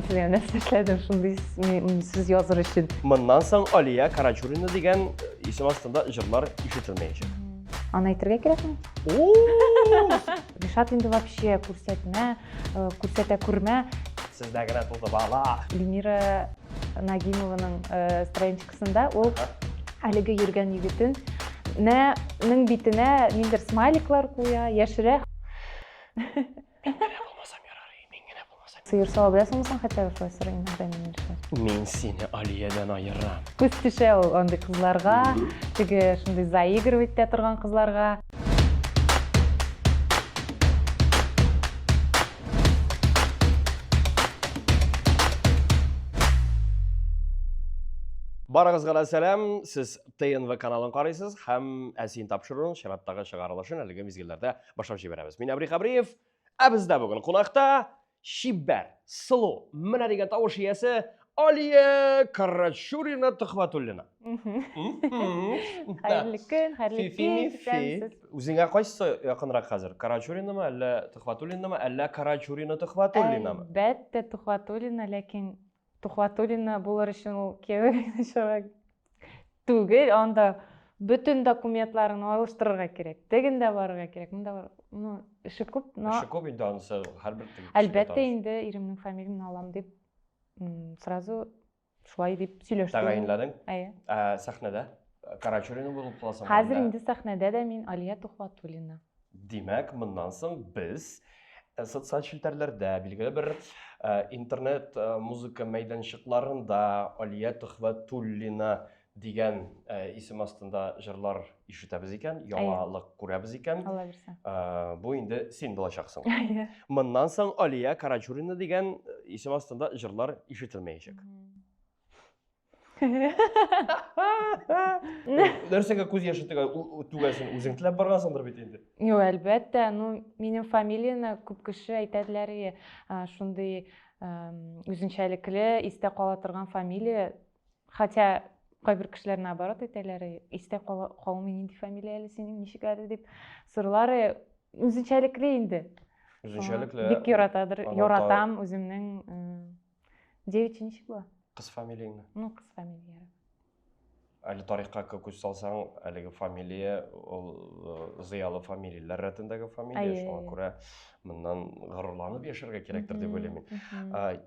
Bilmem nasıl işledim şimdi siz yazır için. Bundan soň Aliya Karaçurina degan isim aslında jırlar işitilmeyecek. Ana aytırga kerakmi? Oo! Rişat indi вообще күрсәтә күрмә. Sizdagina to'da bala. Ленира Нагимованың страничкасында ул әлеге йөргән егетен нең битенә ниндер смайликлар куя, яшерә. Сыйыр сала беләсеңме соң хотя бы шулай сорыйм инде мин. Мен сені Алиядан айырам. Күз төшә ул андый кызларга, теге шундый заигрывать итә торган кызларга. Барыгызга сәлам, сіз ТНВ каналын карыйсыз һәм әсин тапшыруын чираттагы чыгарылышын әлеге мизгилләрдә башлап җибәрәбез. Мин Абрих Абриев, бездә бүген кунакта Шибәр, Сылу, менә дигән тавыш иясе Алия Карачурина Төхвәтуллина. Хәерле көн, хәерле кич. Үзеңә кайсы якынрак хәзер? Карачуринамы, әллә Төхвәтуллинамы, әллә Карачурина Төхвәтуллинамы? Әлбәттә Төхвәтуллина, ләкин Төхвәтуллина булыр өчен ул кияүгә чыга түгел, анда bütün документларын алыштырырга кирәк. Тегендә барырга кирәк. Монда бар. Ну, эше күп, но Эше күп инде анысы һәрбер тиң. Әлбәттә инде иремнең фамилиямны алам дип, сразу шулай дип сөйләштем. Тәгаенләдең? Әйе. Сәхнәдә Карачурина булып каласың. Хәзер инде сәхнәдә дә мин Алия Төхвәтуллина. Димәк, моннан соң без социаль челтәрләрдә, билгеле бер интернет музыка мәйданчыкларында Алия Төхвәтуллина дигән исем астында җырлар ишетәбез икән, яңалык күрәбез икән. Алла бирсен. Бу инде син булачаксың. Әйе. Моннан соң Алия Карачурина дигән исем астында җырлар ишетелмәячәк. Нәрсәгә күз яшы түгәсен, үзең теләп баргансыңдыр бит инде. Юк, әлбәттә, ну минем фамилияны күп кеше әйтәләр, шундый үзенчәлекле, истә кала торган фамилия, хотя кайбер кешеләр наоборот әйтәләр, истә калмый нинди фамилия әле синең, ничек әле дип сорлары үзенчәлекле инде. Үзенчәлекле. Бик яратадыр, яратам үземнең девичий ничек була? Кыз фамилияңны. Ну, кыз фамилия. Әле тарихка күз салсаң, әлеге фамилия ул зыялы фамилияләр рәтендәге фамилия, шуңа күрә моннан горурланып яшәргә кирәктер дип уйлыйм мин.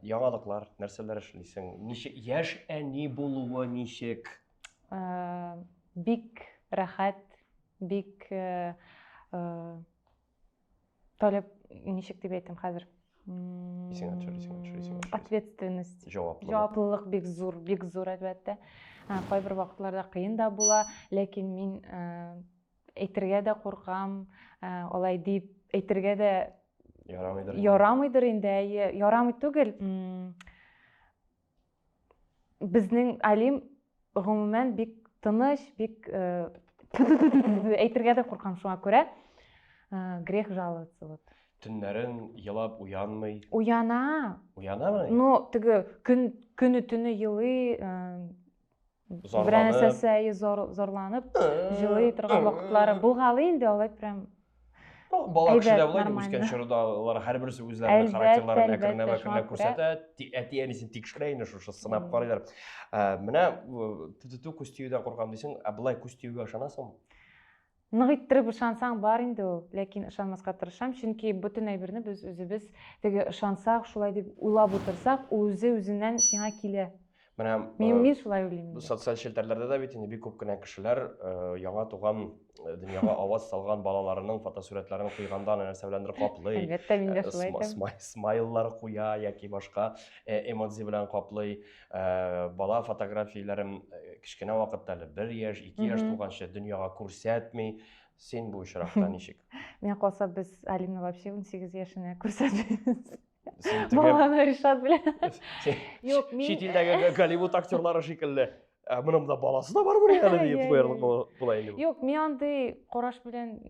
Яңалыклар, нәрсәләр эшлисең? Ничек яшь әни булуы ничек? Бик рәхәт, бик таләп ничек дип әйтәм хәзер? Ответственность. Җаваплылык бик зур әлбәттә. Кайбер вакытларда кыен да була, ләкин мин әйтергә дә куркам, алай дип әйтергә дә ярамыйдыр инде, ярамый түгел. Безнең Алим гомумән бик тыныч, бик әйтергә дә куркам шуңа күрә. Грех жаловаться вот. Төннәрен елап уянмый. Уяна. Уянамы? Ну, теге көне төне елый, бернәрсәсе зарланып, җылый торган вакытлары булгалы инде, алай прям. Бала кешеләр булай дип үскән чорда, алар һәрберсе үзләренең характерларын әкренләп күрсәтә, әти-әнисен тикшерә инде шушы сынап карыйлар. Менә туту күстиюдән куркам дисең, булай күстиюгә ышанасыңмы? Нык иттереп ышансаң бар инде ул, ләкин ышанмаска тырышам, чөнки бөтен әйберне без үзебез теге ышансак, шулай дип уйлап утырсак, үзеннән сиңа килә. Мин шулай уйлыйм. Социаль челтәрләрдә дә бит инде бик күп кенә кешеләр яңа туган дөньяга аваз салган балаларының фотосурәтләрен куйганда нәрсә беләндер каплый. Әлбәттә, мин дә шулай әйтәм. Смайлар куя яки башка эмодзи белән каплый. Бала фотографияләрен кичкенә вакытта әле 1 яшь, 2 яшь туганчы дөньяга күрсәтми. Син бу очракта ничек? Мин калса без Алимны вообще 18 яшенә күрсәтмибез. Баланы Ришат белән. Юк, мин Чит илдәге Голливуд актерлары шикелле. Моның да баласы да бармы әле дип куярлык була инде. Юк, мин андый караш белән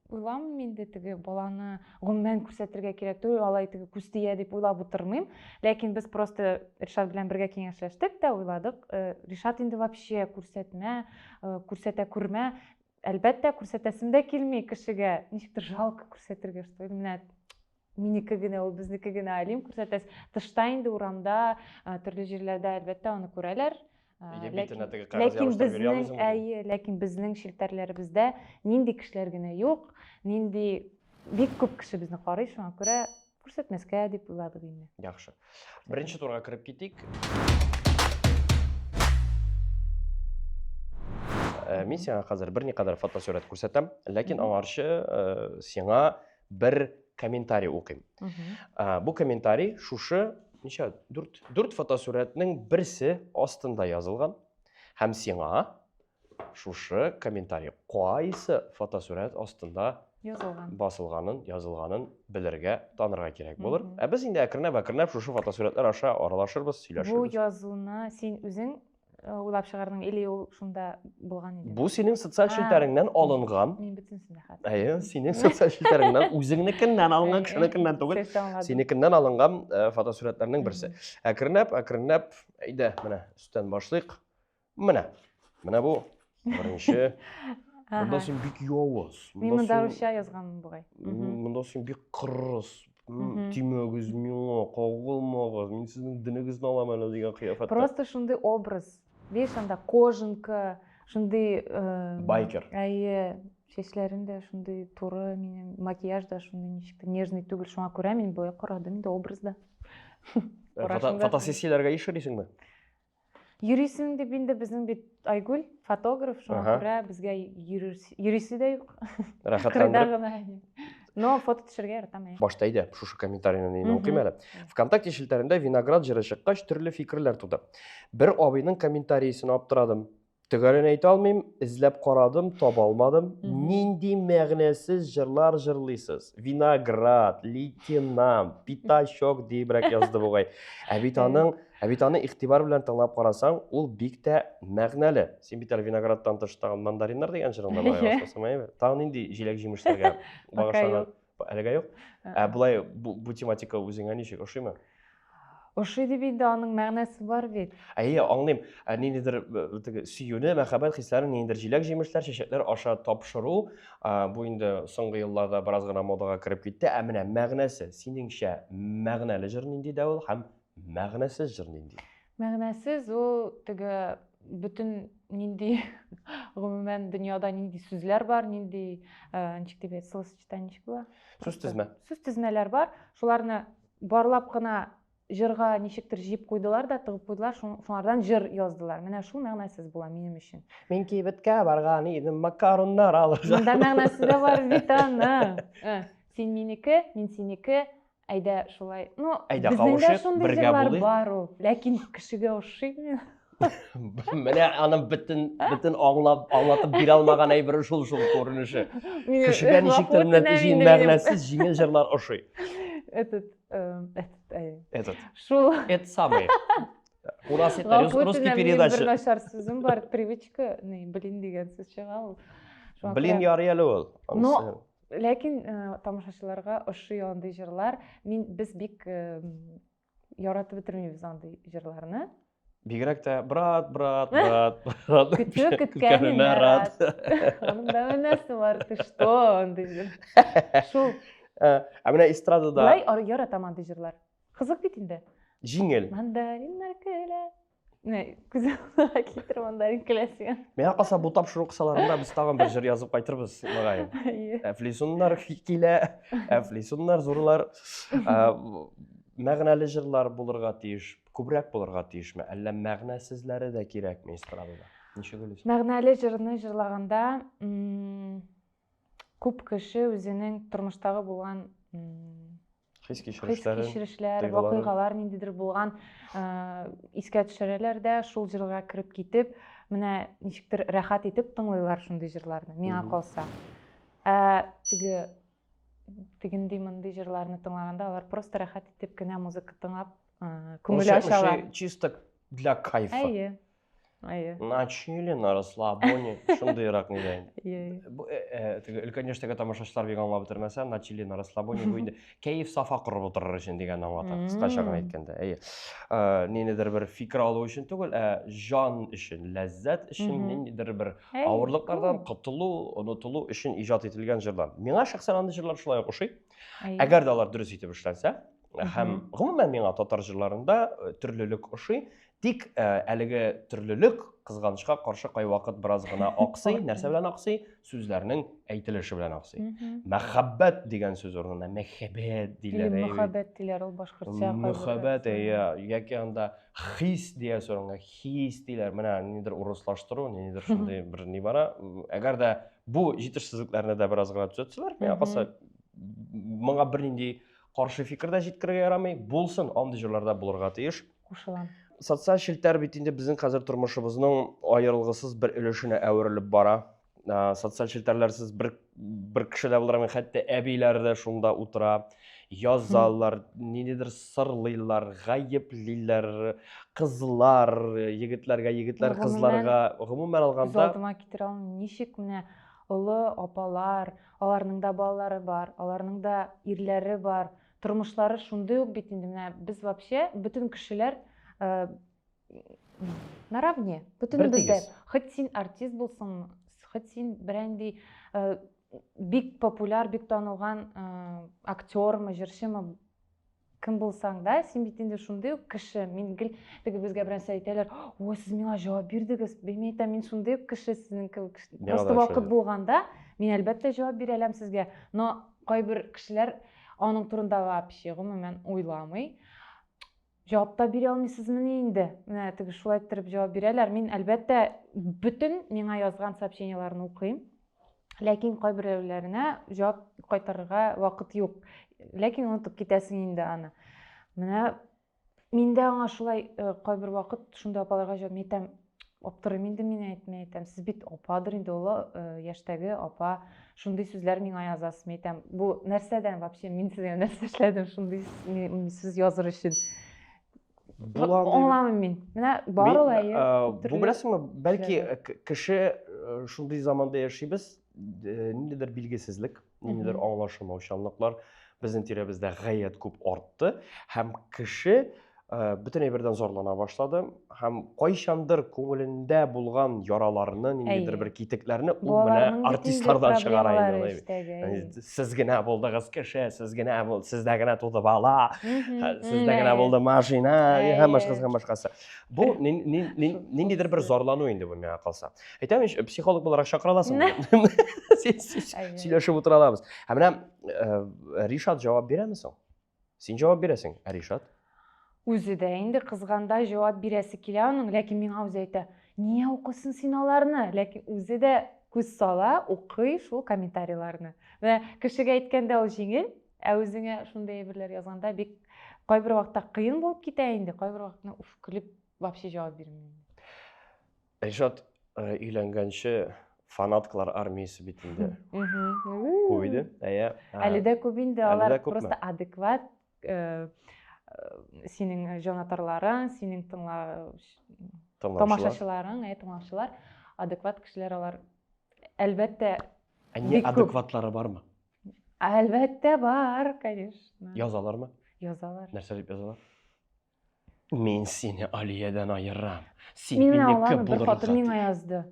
уйламыйм инде теге баланы гомумән күрсәтергә кирәк түгел, алай теге күз тия дип уйлап утырмыйм. Ләкин без просто Ришат белән бергә киңәшләштек тә уйладык. Ришат инде вообще күрсәтмә, күрсәтә күрмә. Әлбәттә, күрсәтәсем дә килми кешегә. Ничектер жалко күрсәтергә, что ли, менә минеке генә, ул безнеке генә алим күрсәтәс. Тышта инде урамда, төрле җирләрдә әлбәттә аны күрәләр. Ләкин безнең челтәрләребездә нинди кешеләр генә юк, нинди бик күп кеше безне карый, шуңа күрә күрсәтмәскә дип уйладык инде. Яхшы. Беренче турга кирип китик. Мин сиңа хәзер берникадәр фотосурәт күрсәтәм, ләкин аңарчы сиңа бер комментарий укыйм. Бу комментарий шушы ничә 4 фотосурәтнең берсе астында язылган һәм сиңа шушы комментарий кайсы фотосурәт астында басылганын, язылганын белергә, танырга кирәк булыр. Без инде әкренләп шушы фотосурәтләр аша аралашырбыз, сөйләшербез. Бу язуны син үзең уйлап чыгардың, или ул шунда булган иде? Бу синең социаль челтәреңнән алынган. Мин бөтенсен хәтта. Синең социаль челтәреңнән, үзеңнекеннән алынган, кешенекеннән түгел. Синекеннән алынган фотосурәтләрнең берсе. Әкренләп, әйдә, менә үстән башлыйк. Менә бу беренче. Монда син бик явыз. Мин монда русча язганмын бугай. Монда син бик кырыс. Тимәгез миңа, кагылмагыз. Мин сезнең динегезне алам әле дигән кыяфәттә. Просто шундый образ. Видишь, анда кожанка, шундый байкер. Чәчләрендә шундый туры, минем макияж да шундый ничек нежный түгел, шуңа күрә мин бая карадым инде образда. Фотосессияләргә ишерисеңме? Йөрисең дип инде безнең бит Айгүл фотограф, шуңа күрә безгә йөрисе дә юк. Рәхәтләндереп. Но фото төшергә яратам. Башта әйдә, шушы комментарийны укыйм әле. ВКонтакте челтәрендә виноград җыры чыккач төрле фикерләр туды. Бер абыйның комментарийсын аптырадым. Төгәрен әйтә алмыйм, эзләп карадым, таба алмадым. Нинди мәгънәсез җырлар җырлыйсыз? Виноград, лейтенант, пятачок дибрәк язды бугай. Ә бит аны игътибар белән тыңлап карасаң, ул бик тә мәгънәле. Син бит әле виноградтан тыш тагын мандариннар дигән җырыңда бая башласамы? Тагын нинди җиләк-җимешләргә багышланган? Әлегә юк. Булай бу тематика үзеңә ничек ошыймы? Ошый дип инде аның мәгънәсе бар бит. Аңлыйм. Ниндидер сөюне, мәхәббәт хисләрен ниндидер җиләк-җимешләр, чәчәкләр аша тапшыру, бу инде соңгы елларда бераз гына модага кирип китте. Менә мәгънәсе, синеңчә мәгънәле җыр нинди дә ул һәм мәгънәсез җыр нинди? Мәгънәсез ул теге бөтен нинди гомумән дөньяда нинди сүзләр бар, нинди ничек дип словосочетание була? Сүз тезмә. Сүз тезмәләр бар. Шуларны барлап кына җырга ничектер җыеп куйдылар да, тыгып куйдылар, шуңардан җыр яздылар. Менә шул мәгънәсез була минем өчен. Мин кибеткә барган идем, макароннар алып. Монда мәгънәсе дә бар бит аны. Син минеке, мин синеке. Әйдә шулай. Ну, безнең бергә булыйк. Ләкин кешегә ошыймы? Менә аның бөтен аңлатып бирә алмаган әйбер шул күренеше. Кешегә ничектер мәгънәсез җиңел җырлар ошый. Шул. Это самое. У нас это русский передача. Бер начар сүзем бар, привычка, блин дигән сүз чыга ул. Блин ярый әле ул. Но ләкин тамашачыларга ошый андый җырлар, без бик яратып бетермибез андый җырларны. Бигрәк тә брат. Көткәнне рад. Анда нәрсә бар, ты что, андый җыр. Шул. Менә эстрадада. Лай яратам андый җырлар. Кызык бит инде. Җиңел. Мандариннар көлә. Күзәгә китер мандарин көләсен. Миңа калса бу тапшыру кысаларында без тагын бер җыр язып кайтырбыз, мөгаен. Әфлисуннар килә, әфлисуннар зурлар. Мәгънәле җырлар булырга тиеш, күбрәк булырга тиешме? Әллә мәгънәсезләре дә кирәкме эстрадада? Ничек уйлыйсың? Мәгънәле җырны җырлаганда күп кеше үзенең тормыштагы булган хис-кичерешләр, вакыйгалар ниндидер булган искә төшерәләр дә, шул җырга кирип китеп, менә ничектер рәхәт итеп тыңлыйлар шундый җырларны. Миңа калса. Тегенди-мондый җырларны тыңлаганда алар просто рәхәт итеп кенә музыка тыңлап, күңел ачалар. Чисто для кайфа. На чили, на расслабоне, шундыйрак нидә. Конечно, тамашачылар бик аңлап бетермәсә, на чили, на расслабоне бу инде кайф сафа корып утырыр өчен дигән аңлата. Кыскача гына әйткәндә. Ниндидер бер фикер алу өчен түгел, жан өчен, ләззәт өчен, ниндидер бер авырлыклардан котылу, онытылу өчен иҗат ителгән җырлар. Миңа шәхсән андый җырлар шулай ошый. Әгәр дә алар дөрес итеп эшләнсә, һәм гомумән миңа татар җырларында төрлелек ошый, тик әлеге төрлелек кызганычка каршы кайвакыт бераз гына аксый, нәрсә белән аксый? Сүзләрнең әйтелеше белән аксый. Мәхәббәт дигән сүз урынына мәхәббәт диләр. Мәхәббәт диләр ул башкортча. Мәхәббәт, яки анда хис дигән сүзгә хис диләр. Менә нидер урыслаштыру, нидер шундый бер ни бара. Әгәр дә бу җитешсезлекләрне дә бераз гына төзәтсәләр, миңа калса моңа бернинди каршы фикер дә җиткерергә ярамый. Булсын, андый җырларда булырга тиеш. Кушылам. Социаль челтәр бит инде безнең хәзер тормышыбызның аерылгысыз бер өлешенә әверелеп бара. Социаль челтәрләрсез бер кеше дә булдырамый, хәтта әбиләр дә шунда утыра. Язалар, ниндидер сырлыйлар, гаеплиләр, кызлар, егетләргә, егетләр кызларга, гомумән алганда Алдыма китерә алмыйм. Ничек менә олы апалар, аларның да балалары бар, аларның да ирләре бар. Тормышлары шундый ук бит инде. Менә без вообще бөтен кешеләр наравне. Бөтенебездә. Хоть син артист булсың, хоть син берәнди бик популяр, бик танылган актёрмы, җырчымы кем булсаң да, син бит инде шундый ук кеше. Мин гел теге безгә берәрсә әйтәләр, "Ой, сез миңа җавап бирдегез." Мин әйтәм, мин шундый ук кеше, сезнең кебек. Просто вакыт булганда, мин әлбәттә җавап бирә алам сезгә. Но кайбер кешеләр аның турында вообще гомумән уйламый. Җавап та бирә алмыйсызмыни инде. Менә теге шулай итеп җавап бирәләр. Мин әлбәттә бөтен миңа язган сообщениеларны укыйм. Ләкин кайберләренә җавап кайтарырга вакыт юк. Ләкин унутып китәсең инде аны. Менә мин дә аңа шулай кайбер вакыт шунда апаларга җавап әйтәм. Аптырыйм инде мин әйтәм. Сез бит ападыр инде, ул яшьтәге апа. Шундый сүзләр миңа язасыз. Мин әйтәм, бу нәрсәдән вообще мин сезгә нәрсә эшләдем шундый сүз языр өчен? Аңламыйм мин. Менә бар ул әйе. Бу беләсеңме, бәлки кеше шундый заманда яшибез, ниндидер билгесезлек, ниндидер аңлашылмаучанлыклар безнең тирәбездә гаять күп артты һәм кеше бөтен әйбердән зарлана башлады һәм кайчандыр күңелендә булган яраларны, ниндидер бер китекләрне ул менә артистлардан чыгара инде. Сез генә булдыгыз кеше, сез генә бул, сездә генә туды бала, сездә генә булды машина, һәм башкасы. Бу ниндидер бер зарлану инде бу миңа калса. Әйтәм, психолог буларак чакыра аласың. Сөйләшеп утыра алабыз. Һәм менә Ришат җавап бирәме соң? Син җавап бирәсең, Ришат? Үзе дә инде кызганда җавап бирәсе килә аның, ләкин миңа үзе әйтә, "Нигә укыйсың син аларны?" Ләкин үзе дә күз сала, укый шул комментарийларны. Менә кешегә әйткәндә ул җиңел, ә үзеңә шундый әйберләр язганда бик кайбер вакытта кыен булып китә инде, кайбер вакытта көлеп вообще җавап бирмим. Ришат өйләнгәнче фанаткалар армиясе бит инде. Күп иде. Әле дә күп инде, алар просто адекват синең җанатарларың, синең тамашачыларың, тыңлаучылар, адекват кешеләр алар. Әлбәттә, Әнә адекватлары бармы? Әлбәттә бар, конечно. Язалармы? Язалар. Нәрсә дип язалар? Мин сине Алиядән айырам. Син минеке булырга. Миңа язды.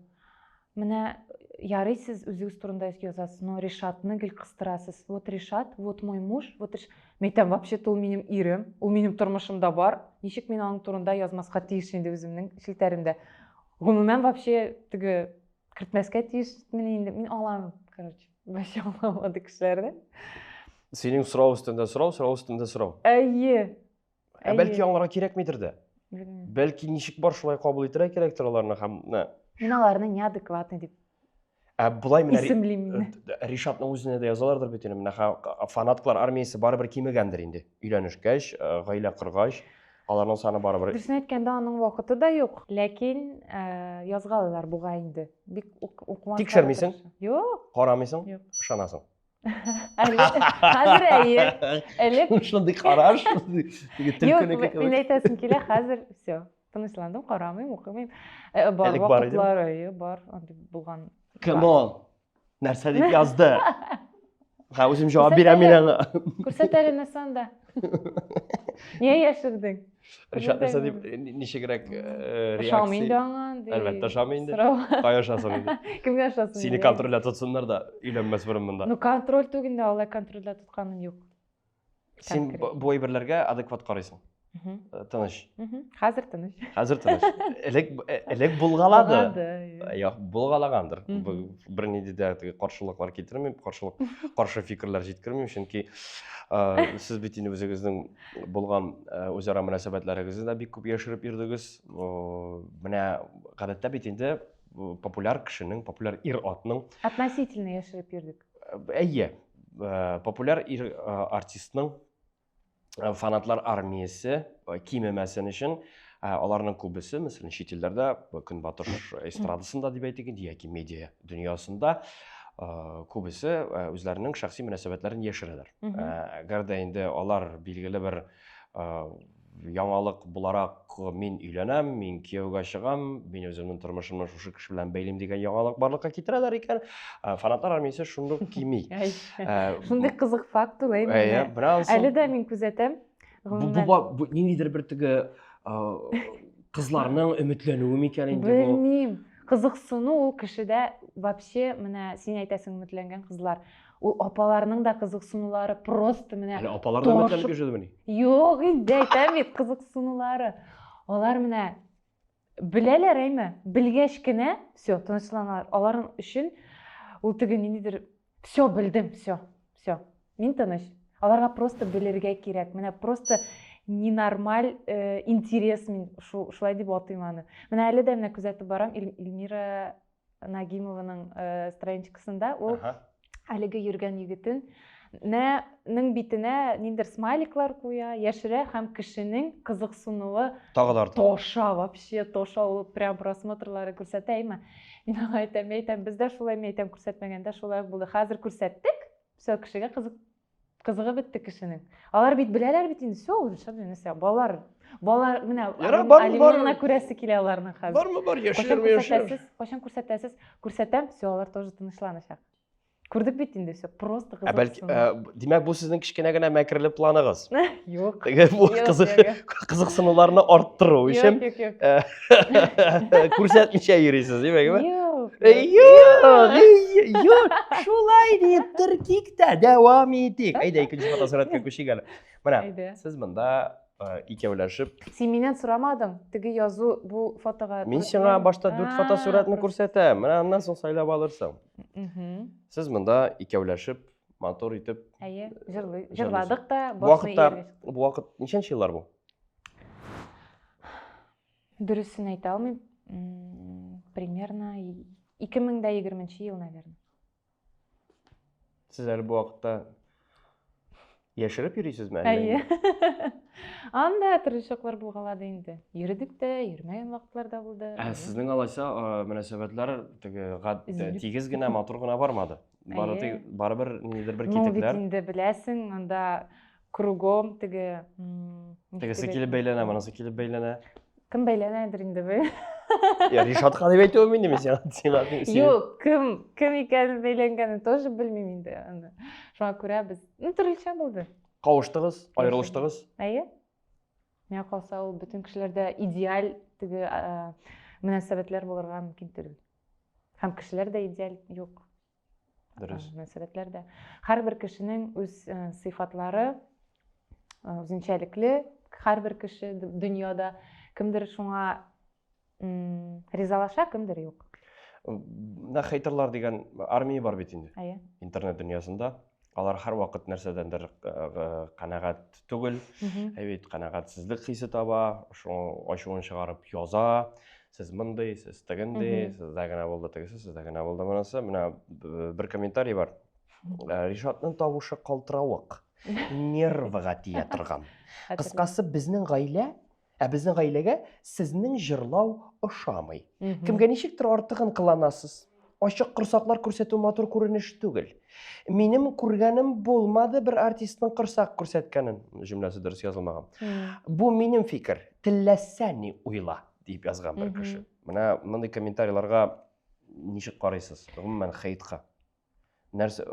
Менә ярый, сез үзегез турында язасыз, но Ришатны гел кыстырасыз. Вот Ришат, вот мой муж, вот Мәйтәм, вообще-то ул минем ирем, ул минем тормышымда бар. Ничек мин аның турында язмаска тиеш инде үземнең челтәремдә. Гомумән вообще теге кертмәскә тиешмен инде. Мин аламын, короче. Вообще аламады кешеләрне. Синең сорау өстендә сорау, сорау өстендә сорау. Әйе. Бәлки аңларга кирәкмидер дә. Бәлки ничек бар шулай кабул итәргә кирәктер аларны һәм мин аларны неадекватный дип Булай менә Ришатның үзенә дә язалардыр бит инде. Менә фанаткалар армиясе барыбер кимегәндер инде. Өйләнешкәч, гаилә коргач, аларның саны барыбер. Дөресен әйткәндә аның вакыты да юк. Ләкин язгалар буга инде. Бик укымаслар. Тикшермисең? Юк. Карамыйсың? Ышанасың? Хәзер әйе. Элек шундый караш, телкөнеке. Мин әйтәсем килә, хәзер всё. Тынычландым, карамыйм, укымыйм. Бар вакытлар бар, андый булган. Come on! Нәрсә дип язды? Үзем җавап бирәм мин аңа. Күрсәт әле нәрсәндә. Нигә яшердең? Ришат нәрсә дип ничегрәк Ошамый реакция? да аңа. Әлбәттә ошамый инде. Сорау. Кая ошасын инде. Кемгә ошасын? Сине контрольдә тотсыннар да өйләнмәс борын монда. Ну, контроль түгендә алай контрольдә тотканым юк. Син бу әйберләргә адекват карыйсың. Тыныч. Хәзер тыныч. Хәзер тыныч. Элек булгалады. Як, булгалагандыр. Бер нидә дә каршылыклар китермим, каршы фикерләр җиткермим, чөнки сез бит инде үзегезнең булган үзара мөнәсәбәтләрегезне дә бик күп яшереп йөрдегез. Менә гадәттә бит инде популяр кешенең, популяр ир-атның Относительно яшереп йөрдек. Әйе, популяр ир артистның фанатлар армиясе кимемәсен өчен аларның күбесе, мәсәлән, чит илләрдә, Көнбатыш эстрадасында дип әйтик инде, яки медиа дөньясында күбесе үзләренең шәхси мөнәсәбәтләрен яшерәләр. Әгәр дә инде алар билгеле бер яңалык буларак мин өйләнәм, мин кияүгә чыгам, мин үземнең тормышымны шушы кеше белән бәйлим дигән яңалык барлыкка китерәләр икән, фанатлар армиясе шундый кими. Шундый кызык факт ул Әле дә мин күзәтәм. Бу ниндидер бер теге кызларның өметләнүе микән инде бу? Белмим. Кызыксыну ул кешедә вообще менә син әйтәсең өметләнгән кызлар. Ул апаларның да кызыксынулары просто менә. Әле апалар да өметләнеп яшәдеме? Юк, инде әйтәм бит кызыксынулары. Алар менә беләләр әйме? Белгәч кенә, всё, тынычланалар. Аларның өчен ул теге ниндидер, всё белдем, всё. Мин тыныч. Аларга просто белергә кирәк. Менә просто ненормаль интерес мин шулай дип атыйм аны. Менә әле дә менә күзәтеп барам Эльмира Нагимованың страничкасында ул әлеге йөргән егетен нең битенә ниндер смайликлар куя, яшерә һәм кешенең кызыксынуы тоша, вообще тоша, ул прям просмотрлары күрсәтә әйме. Мин аңа әйтәм, бездә шулай әйтәм, күрсәтмәгәндә шулай булды. Хәзер күрсәттек, всё кешегә кызыгы бетте кешенең. Алар бит беләләр бит инде, всё, үршәбенәсә, балалар менә алимнарына күрәсе килә аларның хәзер. Бармы, бар, яшер. Качан күрсәтәсез? Күрсәтәм, всё, алар тоже тынычланачак. Күрдек бит инде, всё, просто кызыксыну. Димәк, бу сезнең кечкенә генә мәкерле планыгыз. Юк. Бу кызыксынуларны арттыру өчен күрсәтмичә йөрисез, димәкме? Юк, шулай дип тәртиктә дәвам итик. Әйдә, икенче фотосурәткә күчик әле. Менә, сез монда икәүләшеп. Син миннән сорамадың, теге язу бу фотога. Мин сиңа башта 4 фотосурәтне күрсәтәм, менә аннан соң сайлап алырсың. Сез монда икәүләшеп, матур итеп. Әйе, җырладык та, Бу вакыт ничәнче еллар бу? Дөресен әйтә алмыйм. Примерно 2020 ел, наверное. Сез әле бу вакытта яшереп йөрисезме? Әйе. Анда төрле чаклар булгалады инде. Йөрдек тә, йөрмәгән вакытлар да булды. Сезнең алайса мөнәсәбәтләр теге тигез генә, матур гына бармады. Барыбер ниндидер бер китекләр. Ну, бит инде беләсең, анда кругом теге тегесе килеп бәйләнә, монысы килеп бәйләнә. Кем бәйләнәдер инде бу? Я Ришатка дип әйтәм инде, мен сиңа. Юк, кем икәнен бәйләнгәнен тоже белмим инде. Шуңа күрә без төрлечә булды. Кавыштыгыз, аерылыштыгыз. Әйе. Миңа калса ул бөтен кешеләрдә идеаль теге мөнәсәбәтләр булырга мөмкин түгел. Һәм кешеләр дә идеаль юк. Дөрес. Мөнәсәбәтләрдә һәрбер кешенең үз сыйфатлары үзенчәлекле, һәрбер кеше дөньяда кемдер шуңа ризалаша, кемдер юк. Хейтерлар дигән армия бар бит инде. Әйе. Интернет дөньясында. Алар һәр вакыт нәрсәдәндер канәгать түгел, әйбит канәгатьсезлек хисе таба, ачуын чыгарып яза. Сез мондый, сез тегендей, сездә генә булды тегесе, сездә генә булды монысы. Менә бер комментарий бар. Ришатның тавышы калтыравык, нервыга тия торган. Кыскасы, безнең гаилә, безнең гаиләгә сезнең җырлау ошамый. Кемгә ничектер артыгын кыланасыз? Ачык корсаклар күрсәтү матур күренеш түгел. Минем күргәнем булмады бер артистның корсак күрсәткәнен. Җөмләсе дөрес язылмаган. Бу минем фикер. Теләсә ни уйла дип язган бер кеше. Менә мондый комментарийларга ничек карыйсыз? Гомумән хейтка. нәрсе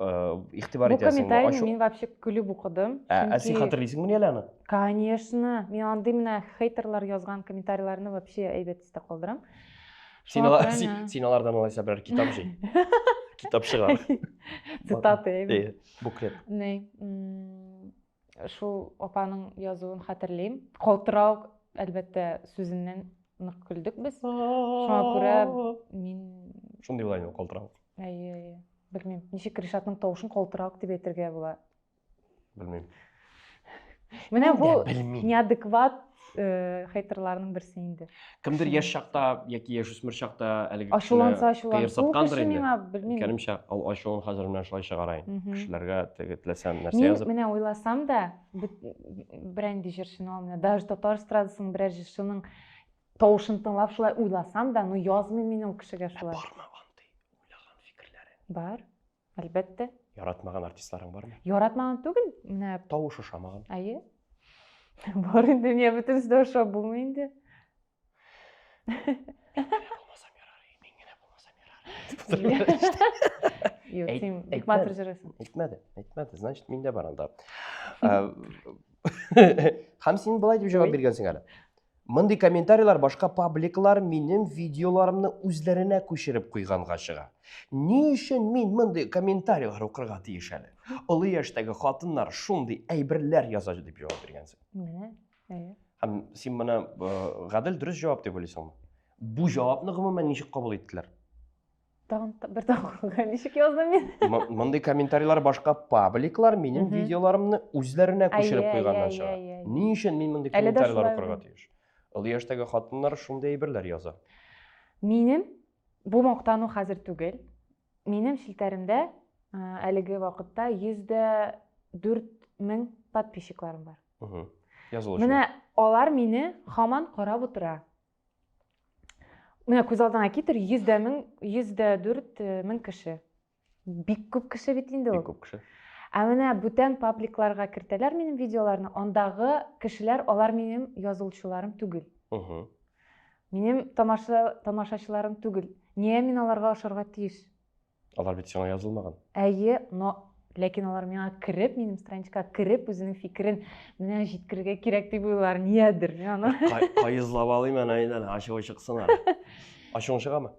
игътибар Бу итәсеңме? комментарийни мен вообще күлүп укудум. Сен хатırlыйсыңмы ни әле аны? Конечно, мен андый менә хейтерлар язган комментарийларны вообще әйбәт истә калдырам. Син алардан алайса берәр китап җый. Китап чыгар. Цитаты. Буклет. Не, шул апаның язуын хәтерлим. Калтырау әлбәттә сүзеннән нык күлдек без. Шуңа күрә мин Шундый була инде калтырау. Белмим, ничек Ришатның тавышын калтырау дип әйтергә була. Белмим. Менә бу неадекват хейтерларның берсе инде. Кемдер яшь чакта яки яшүсмер чакта әлеге Ачуланса кыерсыткандыр инде. Белмим. Кәримчә, ал ачуын хәзер менә шулай чыгарайын. Кешеләргә теге теләсәм нәрсә Мин язып. менә уйласам да, бренди җырчыны алмыйм. Даже татар эстрадасының берәр җырчының тавышын тыңлап шулай уйласам да, ну язмыйм мин ул кешегә шулай. Бармы андый уйлаган фикерләрең? Бар, әлбәттә. Яратмаган артистларың бармы? Яратмаган түгел, менә Тавышы ошамаган. әйе. Бар инде, миңа бөтенесе дә ошап булмый инде. Булмасам ярар, мин генә булмасам ярар. Юк, син бик матур җырчысың. Әйтмәде. Значит, миндә бар анда. Һәм син болай дип җавап биргәнсең әле. Мондый комментарийлар башка пабликлар минем видеоларымны үзләренә күчереп куйганга чыга. Ни өчен мин мондый комментарийлар укырга тиеш әле? Олы яшьтәге хатыннар шундый әйберләр яза дип җавап биргәнсең. Менә, әйе. Һәм син моны гадел дөрес җавап дип уйлыйсыңмы? Бу җавапны гомумән ничек кабул иттеләр? Бер тагын ничек яздым мин? Мондый комментарийлар башка пабликлар минем видеоларымны үзләренә күчереп куйганга чыга. Ни өчен мин мондый комментарийлар укырга тиеш? Олы яшьтәге хатыннар шундый әйберләр яза. Минем бу мактану хәзер түгел. Минем шелтәремдә әлеге вакытта 104,000 подписчикларым бар. Язылышы. Менә алар мине һаман карап утыра. Менә күз алдыңа китер 104,000 кеше. Бик күп кеше бит инде ул. Бик күп кеше. Ә менә бүтән пабликларга кертәләр минем видеоларны, андагы кешеләр алар минем язылучыларым түгел. Минем тамашачыларым түгел. Нигә мин аларга ашарга тиеш? Алар бит сиңа язылмаган. Әйе, но ләкин алар миңа кереп, минем страничкага кереп, үзенең фикерен менә җиткерергә кирәк дип уйлар, ниядер. Кайызлап алыйм аны әйдән, ачык чыксын аны. Ачуың чыгамы?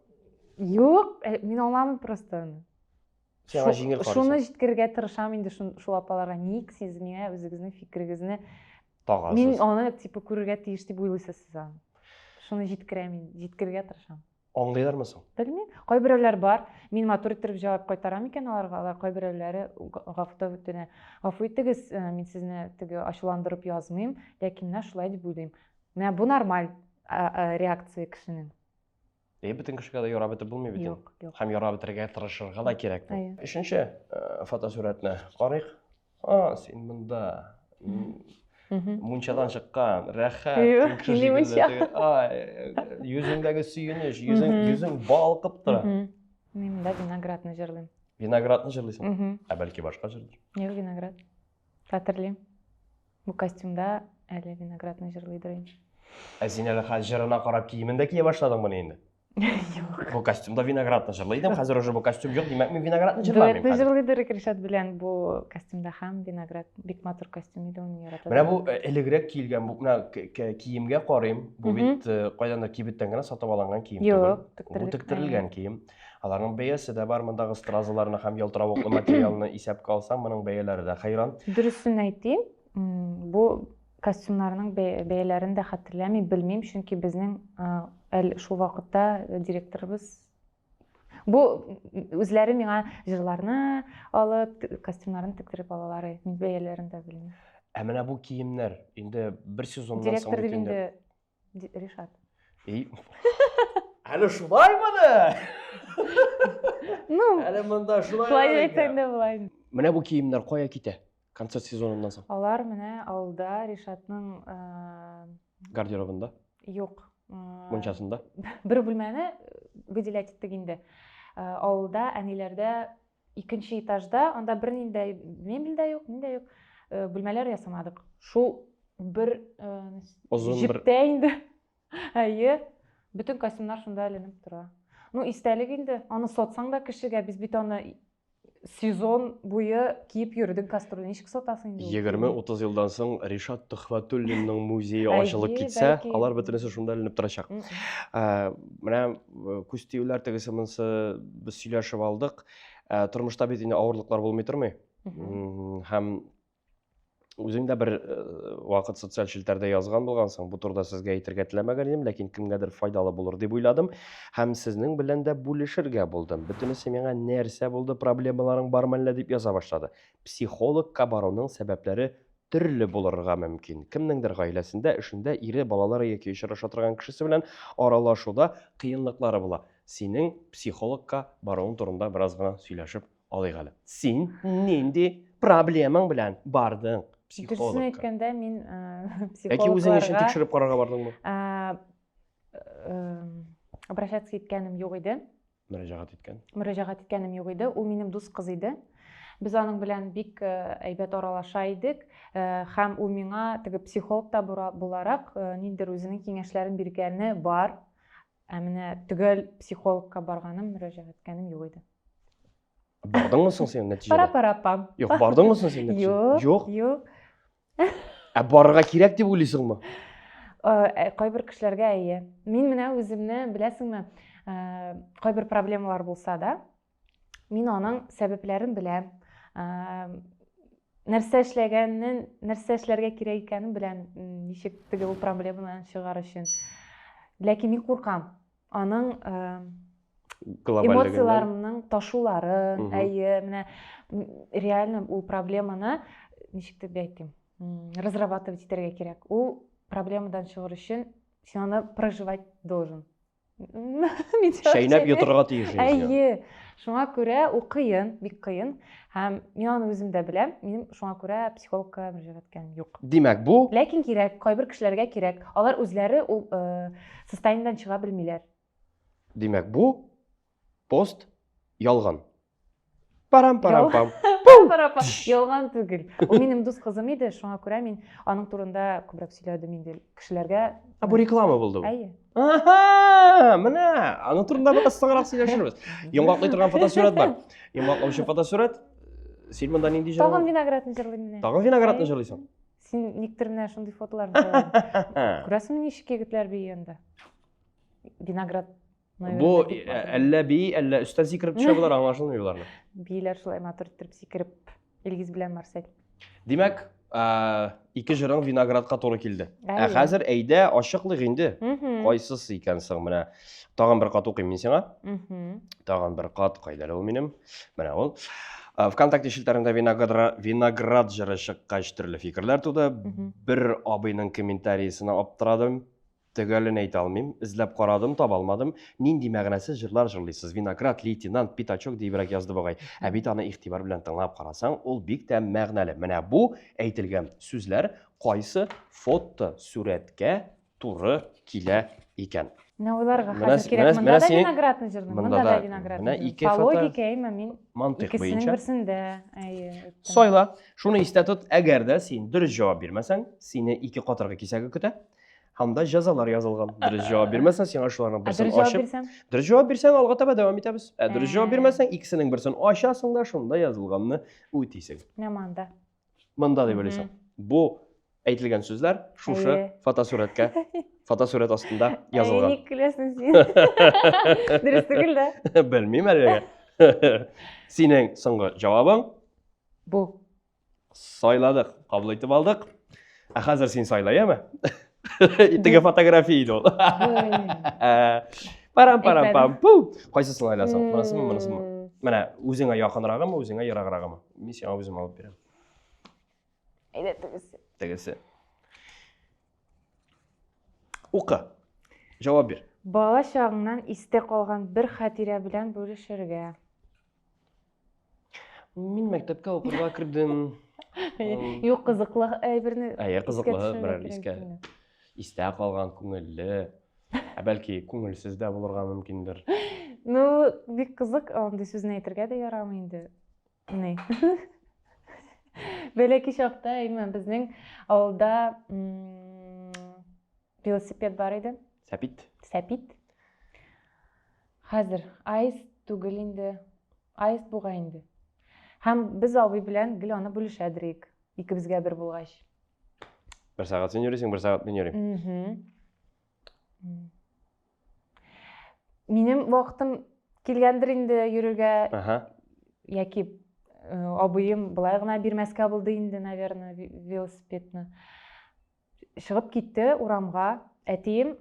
Юк, мин алмамын просто аны. Сиңа җиңел карыйсың. Шуны җиткерергә тырышам инде шул апаларга. Ник сез миңа үзегезнең фикерегезне Тагасыз. мин аны типа күрергә тиеш дип уйлыйсыз сез аны. Шуны җиткерәм мин, җиткерергә тырышам. Аңлыйлармы соң? Белмим. Кайберәүләр бар. Мин матур итеп җавап кайтарам икән аларга. Алар кайберәүләре гафу итегез, мин сезне теге ачуландырып язмыйм, ләкин менә шулай дип уйлыйм. Менә бу нормаль реакция кешенең. Бөтен кешегә дә ярап итеп булмый бит. Юк. Һәм ярап итәргә тырышырга да кирәк. Өченче фотосурәтне карыйк. Син монда мунчадан чыккан, рәхәт, йөзеңдәге сөенеш, йөзең балкып тора. Мин монда виноградны җырлыйм. Виноградны җырлыйсың? Ә бәлки башка җырлар? Юк, виноград. Хәтерлим. Бу костюмда әле виноградны җырлыйдыр инде. Ә син әле җырына карап киемендә кия башладыңмы инде? Юк. Бу костюмда виноградны җырлыйдым. Хәзер уже бу костюм юк, димәк мин виноградны җырламыйм. Дуэтны җырлыйдыр Ришат белән бу костюмда һәм виноград. Бик матур костюм иде, аны яратам. Менә бу элегрәк киелгән, бу менә киемгә карыйм. Бу бит кайдандыр кибеттән генә сатып алынган кием түгел. Бу тектерелгән кием. Аларның бәясе дә бар, мондагы стразаларны һәм ялтыравыклы материалны исәпкә алсам, моның бәяләре дә хәйран. Дөресен әйтим, бу костюмнарның бәяләрен дә хәтерләмим, белмим, чөнки безнең шул вакытта директорыбыз бу үзләре миңа җырларны алып, костюмнарын тектереп алалар. Мин бәяләрен дә белмим. Ә менә бу киемнәр инде бер сезоннан соң директор дип инде Ришат. Әле шулаймы? Ну, әле монда шулай әйтсәң дә булай. Менә бу киемнәр кая китә? Концерт сезоныннан соң. Алар менә алда Ришатның Гардеробында? Юк. Мунчасында? Бер бүлмәне выделять иттек инде. Алда, әниләрдә, икенче этажда, анда бер ниндәй мебель дә юк, ниндәй юк. Бүлмәләр ясамадык. Шул бер җиптә инде. Әйе. Бүтән костюмнар шунда эленеп тора. Ну, истәлек инде. Аны сатсаң да кешегә, без бит аны сезон буе киеп йөрдең кастрюльне, ничек сатасың инде? 20-30 елдан соң Ришат Төхвәтуллинның музейы Әйе, ачылып китсә, бәлки. алар бөтенесе шунда эленеп торачак. Менә күз тиюләр тегесе монсы без сөйләшеп алдык. Тормышта бит инде авырлыклар булмый тормый. Һәм үзең дә бер вакыт социаль челтәрдә язган булгансың. Бу турыда сезгә әйтергә теләмәгән идем, ләкин кемгәдер файдалы булыр дип уйладым. Һәм сезнең белән дә бүлешергә булдым. Бөтенесе миңа нәрсә булды, проблемаларың бармы әллә дип яза башлады. Психологка баруның сәбәпләре төрле булырга мөмкин. Кемнеңдер гаиләсендә, эшендә, ире, балалары яки очраша торган кешесе белән аралашуда кыенлыклары була. Синең психологка баруың турында бераз гына сөйләшеп алыйк әле. Син нинди проблемаң белән бардың Дөресен психологка? әйткәндә, мин Яки үзең өчен психологларга тикшереп карарга бардыңмы? обращаться иткәнем юк иде. Мөрәҗәгать иткән. Мөрәҗәгать иткәнем юк иде. Ул минем дус кыз иде. Без аның белән бик әйбәт аралаша идек. Һәм ул миңа теге психолог та буларак ниндидер үзенең киңәшләрен биргәне бар. Ә менә төгәл психологка барганым, мөрәҗәгать иткәнем юк иде. Бардыңмы соң син нәтиҗәдә? Пара-пара-пам. Юк, бардыңмы соң син нәтиҗәдә? Юк, юк. Ә барырга кирәк дип уйлыйсыңмы? Кайбер кешеләргә әйе. Мин менә үземне, беләсеңме, кайбер проблемалар булса да, мин аның сәбәпләрен беләм. Нәрсә эшләргә кирәк икәнен беләм, ничек теге ул проблемадан чыгар өчен. Ләкин мин куркам. Аның эмоцияларымның ташуларын, әйе, менә реально ул проблеманы ничек дип әйтим, разрабатывать итәргә кирәк. Ул проблемадан чыгыр өчен син аны проживать должен. Шәйнәп йоторга тиеш. Әйе. Шуңа күрә ул кыен, бик кыен. Һәм мин аны үзем дә беләм. Минем шуңа күрә психологка мөрәҗәгать иткәнем юк. Димәк, бу Ләкин кирәк, кайбер кешеләргә кирәк. Алар үзләре ул состояниедан чыга белмиләр. Димәк, бу пост ялган. Парам-парам-пам. Ялган түгел. Ул минем дус кызым иде, шуңа күрә мин аның турында күбрәк сөйләдем инде кешеләргә. Бу реклама булды бу. Әйе. Менә, аның турында без соңрак сөйләшербез. Йомгаклый торган фотосурәт бар. Йомгаклаучы фотосурәт. Син монда нинди җырлый? Тагын виноградны җырлыйм менә. Тагын виноградны җырлыйсың? Син никтер менә шундый фотоларны җырлыйм. Күрәсеңме, ничек егетләр бейгәндә? Виноград. Бу әллә бий, әллә өстән сикереп төшә булар, аңлашылмый буларны. Бийләр шулай матур итеп сикереп, Илгиз белән Марсель. Димәк, ике җырың виноградка туры килде. Хәзер әйдә ачыклык инде. Кайсысы икәнсең менә? Тагын бер кат укыйм мин сиңа. Тагын бер кат, кайда ул минем? Менә ул. ВКонтакте шелтәрендә виноград җыры чыккач төрле фикерләр туды. Бер абыйның комментарийсына аптырадым. Төгәлен әйтә алмыйм, эзләп карадым, таба алмадым. Нинди мәгънәсез җырлар җырлыйсыз? Виноград, лейтенант, пятачок дибрәк язды бугай. Ә бит аны игътибар белән тыңлап карасаң, ул бик тә мәгънәле. Менә бу әйтелгән сүзләр кайсы фото сүрәткә туры килә икән. Менә уйларга хәзер кирәк. Монда да виноградны җырлыйм, монда да виноградны. Менә ике фото. Логика әйме, мин Мантык икесенең буенча. берсендә, әйе. Сайла, шуны истә тот, әгәр дә син дөрес җавап бирмәсәң, сине ике катыргы кисәге көтә. Һәмдә җәзалар язылган. Дөрес җавап бирмәсәң, сиңа шуларның берсен ачып. Дөрес җавап бирсәң, алга таба дәвам итәбез. Дөрес җавап бирмәсәң, икесенең берсен ачасың да шунда язылганны үтисең. Менә монда. Монда дип уйлыйсың. Бу әйтелгән сүзләр шушы фотосурәткә, фотосурәт астында язылган. Ник көләсең син? Дөрес түгел дә. Белмим әлегә. Синең соңгы җавабың? Бу. Сайладык, кабул итеп алдык. Ә хәзер син сайлай, әме? Теге фотография иде ул. Парам-парам-пам. Кайсысын айласаң? Монысымы, монысымы? Менә үзеңә якынрагымы, үзеңә ераграгымы? Мин сиңа үзем алып бирәм. Әйдә тегесе. Тегесе. Укы. Җавап бир. Бала чагыңнан истә калган бер хатирә белән бүлешергә. Мин мәктәпкә укырга кирдем. Юк, кызыклы әйберне. Әйе, кызыклы, берәр истә калган күңелле. Бәлки күңелсез дә булырга мөмкиндер. Ну, бик кызык, андый сүзне әйтергә дә ярамый инде. Ни? Бәлки чакта әйме безнең авылда велосипед бар иде. Сәпит. Сәпит. Хәзер айс түгел инде. Айс буга инде. Һәм без абый белән гел аны бүлешәдерик. Икебезгә бер булгач. Бер сәгать син йөрисең, бер сәгать мин йөрим. Минем вакытым килгәндер инде йөрергә. Ага. Яки абыем былай гына бирмәскә булды инде, наверное, велосипедны. Чыгып китте урамга. Әтием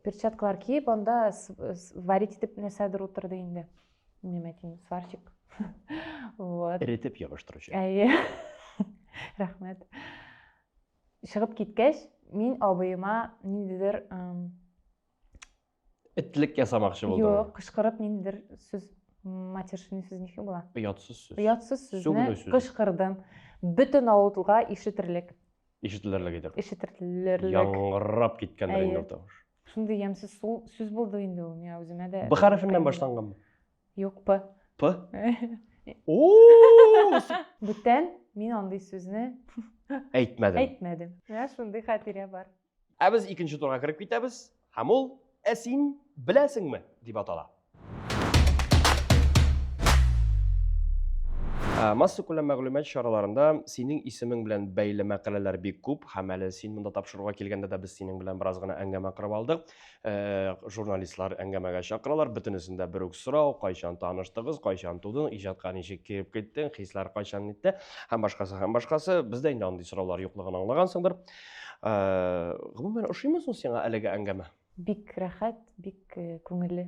перчаткалар киеп, анда варить итеп нәрсәдер утырды инде. Минем әтием сварщик. Вот. Эретеп ябыштыручы. Әйе. Рәхмәт. Чыгып киткәч, мин абыема ниндидер Этлек ясамакчы булдым. юк, кычкырып ниндидер сүз, матершинный сүз ничек була? Оятсыз сүз. Оятсыз Сүгенү сүзне сүз. кычкырдым. Бөтен авылга ишетерлек. Ишетелерлек идер. Ишетерлек. Яңгырап киткәндер Әйе. инде ул тавыш. Шундый ямьсез сүз булды инде ул. Миңа үземә дә. Б хәрефеннән башланган. Юк, П. П. Оо! Бүтән мин андый сүзне Әйтмәдем. әйтмәдем. Менә шундый хатирә бар. Ә без икенче турга кирип китәбез. Һәм ул син беләсеңме дип атала. Масса күләм мәгълүмат чараларында синең исемең белән бәйле мәкаләләр бик күп, һәм әле син монда тапшыруга килгәндә дә без синең белән бераз гына әңгәмә кырып алдык. Журналистлар әңгәмәгә чакыралар, бөтенесендә бер үк сорау, кайчан таныштыгыз, кайчан тудың, иҗатка ничек кирип киттең, хисләр кайчан итте, һәм башкасы. Бездә инде андый сораулар юклыгын аңлагансыңдыр. Гомумән ошыймы соң сиңа әлеге әңгәмә? Бик рәхәт, бик күңелле.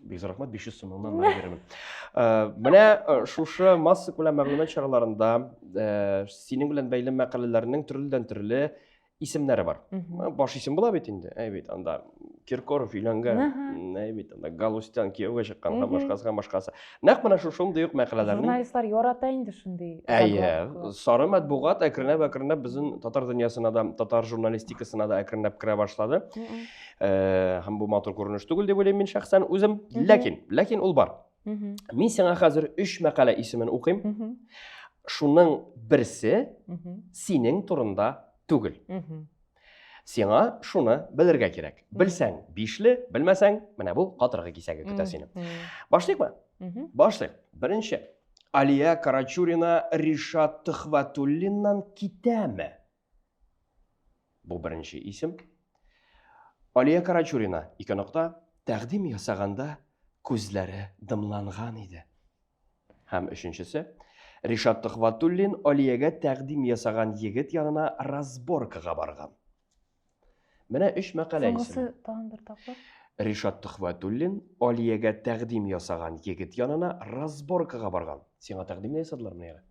Бик рәхмәт, 500 сумыңнан бирәмен. Менә шушы масса күләм мәгълүмат чараларында синең белән бәйле мәкаләләрнең төрле исемнәре бар. Баш исем була бит инде. Әйбит, анда Киркоров өйләнгән, әйбит, анда Галустян кияүгә чыккан, һәм башкасы. Нәкъ менә шундый ук мәкаләләрне. Журналистлар ярата инде шундый. Әйе, сары матбугат әкренләп безнең татар дөньясына да, татар журналистикасына да әкренләп керә башлады. Һәм бу матур күренеш түгел дип уйлыйм мин шәхсән үзем, ләкин ул бар. Мин сиңа хәзер 3 мәкалә исемен укыйм. Шуның берсе синең турында түгел. Сиңа шуны белергә кирәк. Белсәң 5ле, белмәсәң, менә бу катыргы кисәге көтә сине. Башлыйкмы? Башлыйк. Беренче. Алия Карачурина Ришат Төхвәтуллиннан китәме? Бу беренче исем. Алия Карачурина 2 нокта тәкъдим ясаганда күзләре дымланган иде. Һәм өченчесе. Ришат Төхвәтуллин Алиягә тәкъдим ясаган егет янына разборкага барган. Менә 3 мәкалә исеме. Соңгысы тагын бер тапкыр. Ришат Төхвәтуллин Алиягә тәкъдим ясаган егет янына разборкага барган. Сиңа тәкъдим ясадылар менә.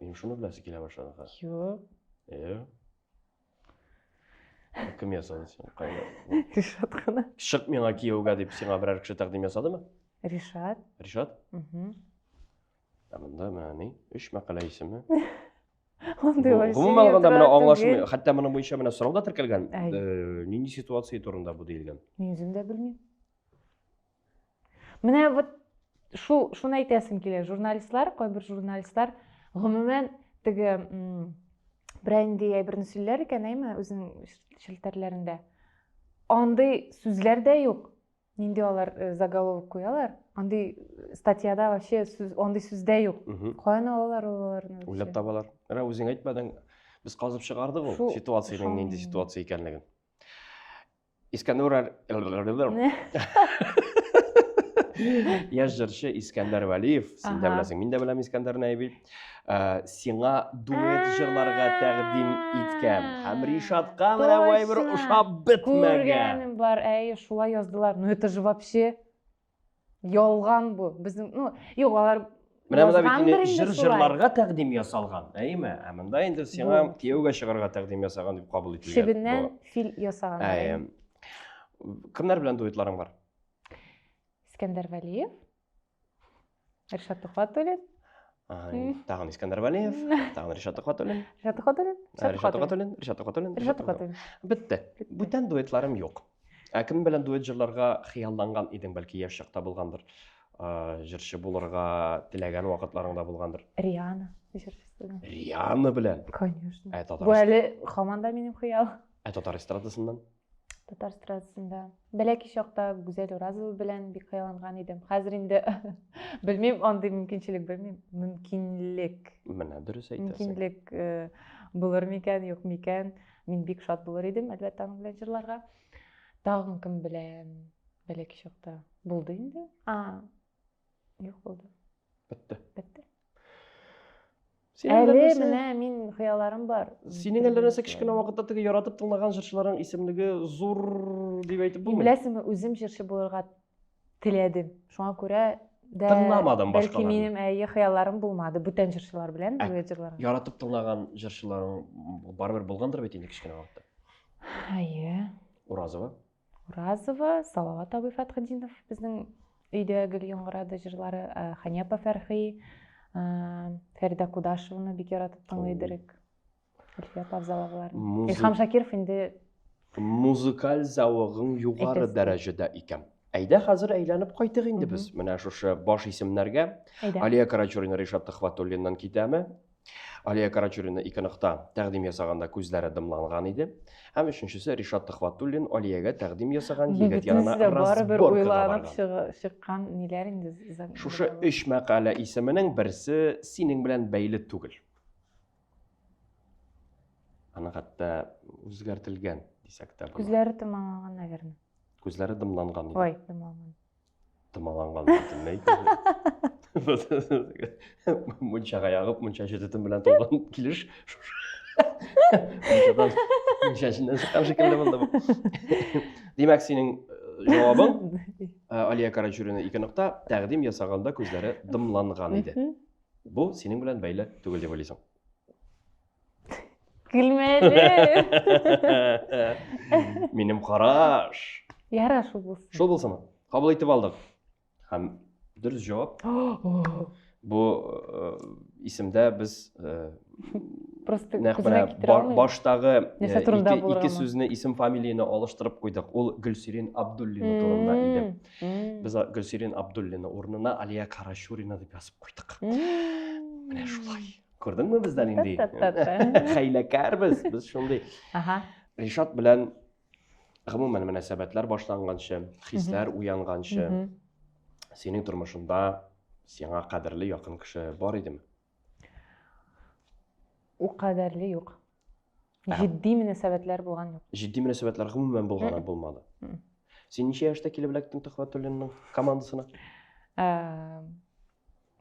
Мин шуны беләсе килә башлады. Юк. Кем ясады сиңа? Ришат кына. Чык миңа кияүгә дип сиңа берәр кеше тәкъдим ясадымы? Ришат. Ришат? Монда мәни 3 мәкалә исеме. Гомумән алганда менә аңлашылмый. Хәтта моның буенча менә сорау да теркәлгән. Нинди ситуация турында бу диелгән? Мин үзем дә белмим. Менә вот шуны әйтәсем килә. Журналистлар, кайбер журналистлар гомумән теге бренди әйберне сөйләр икән, әйме, үзенең челтәрләрендә. Андый сүзләр дә юк. Нинди алар заголовок куялар? Андый статьяда вообще андый сүз дә юк. Каян алалар аларны? Уйлап табалар. Менә үзең әйтмәдең, без казып чыгардык ул ситуациянең нинди ситуация икәнлеген. Искәндәр Яшь җырчы Искәндәр Вәлиев, син дә беләсең, мин дә беләм Искәндәрне әйбит. Сиңа дуэт җырларга тәкъдим иткән. Һәм Ришатка менә бер ошап бетмәгән. Күргәнем бар, шулай яздылар. Ну это же вообще ялган бу. Безнең, юк, алар менә бит җырларга тәкъдим ясалган. Әйме? Ә монда инде сиңа кияүгә чыгарга тәкъдим ясаган дип кабул ителгән. Шибеннән фил ясаган. Кемнәр белән дуэтларың бар? Искәндәр Вәлиев, Ришат Төхвәтуллин. Тагын Искәндәр Вәлиев, тагын Ришат Төхвәтуллин. Ришат Төхвәтуллин. Бетте. Бүтән дуэтларым юк. Кем белән дуэт җырларга хыялланган идең, бәлки яшь чакта булгандыр. Җырчы булырга теләгән вакытларыңда булгандыр. Риана җырчысы. Риана белән. Конечно. Бу әле һаман да минем хыял. Татар эстрадасыннан. Татар эстрадасында. Бәләки чакта Гүзәл Уразова белән бик хыялланган идем. Хәзер инде белмим, андый мөмкинчелек белмим. Мөмкинлек. Менә дөрес әйтәсең. Мөмкинлек булыр микән, юк микән? Мин бик шат булыр идем, әлбәттә, аның белән җырларга. Тагын кем белән? Бәләки чакта булды инде. Юк булды. Бетте. Әле менә мин хыялларым бар. Синең әллә нәрсә кичкенә вакытта теге яратып тыңлаган җырчыларның исемлеге зур дип әйтеп булмый. Беләсеңме, үзем җырчы булырга теләдем. Шуңа күрә дә Тыңламадым бәлки башкаларны. минем хыялларым булмады бүтән җырчылар белән дуэт җырларга. Яратып тыңлаган җырчыларың барыбер булгандыр бит инде кичкенә вакытта. Уразова, Салават абый Фатхетдинов безнең өйдә гел яңгырады җырлары, Ханепа Фәрхи, Фәридә Кудашеваны бик яратып тыңлый идек. Әлфия Павзаловлар. Илһам Шакиров инде музыкаль зауыгың югары дәрәҗәдә икән. Әйдә хәзер әйләнеп кайтык инде без. Менә шушы баш исемнәргә. Алия Карачурина, Ришат Төхвәтуллиннан китәме? Алия Карачурина ике нокта тәкъдим ясаганда күзләре дымланган иде. Һәм өченчесе Ришат Төхвәтуллин Алиягә тәкъдим ясаган егет янына барыбер уйланып чыккан ниләр инде. Шушы 3 мәкалә исеменең берсе синең белән бәйле түгел. Аны хәтта үзгәртелгән дисәк тә була. Күзләре томаланган, наверное. Күзләре дымланган иде. Ой, томаланган. Томаланган бөтенләй. Мунчага ягып, мунча җететем белән тулган килеш. Мунчачыннан чыккан шикелле булды бу. Димәк, синең җавабың Алия Карачурина ике нокта тәкъдим ясаганда күзләре дымланган иде. Бу синең белән бәйле түгел дип уйлыйсың. Гөлмәле. Минем караш. Яра шул булсын. Шул булсымы? Кабул итеп алдык. Һәм дөрес җавап. Бу исемдә без просто күзгә китерә алмыйм. Баштагы ике сүзне, исем фамилияны алыштырып куйдык. Ул Гөлсирин Абдуллина турында иде. Без Гөлсирин Абдуллина урынына Алия Карачурина дип язып куйдык. Менә шулай. Күрдеңме бездән инде? Хәйләкәрбез, без шундый. Ришат белән гомумән мөнәсәбәтләр башланганчы, хисләр уянганчы, синең тормышында сиңа кадерле якын кеше бар идеме? У кадерле юк. Җитди мөнәсәбәтләр булган юк. Җитди мөнәсәбәтләр гомумән булганы булмады. Син ничә яшьтә килеп эләктең Төхвәтуллинның командасына?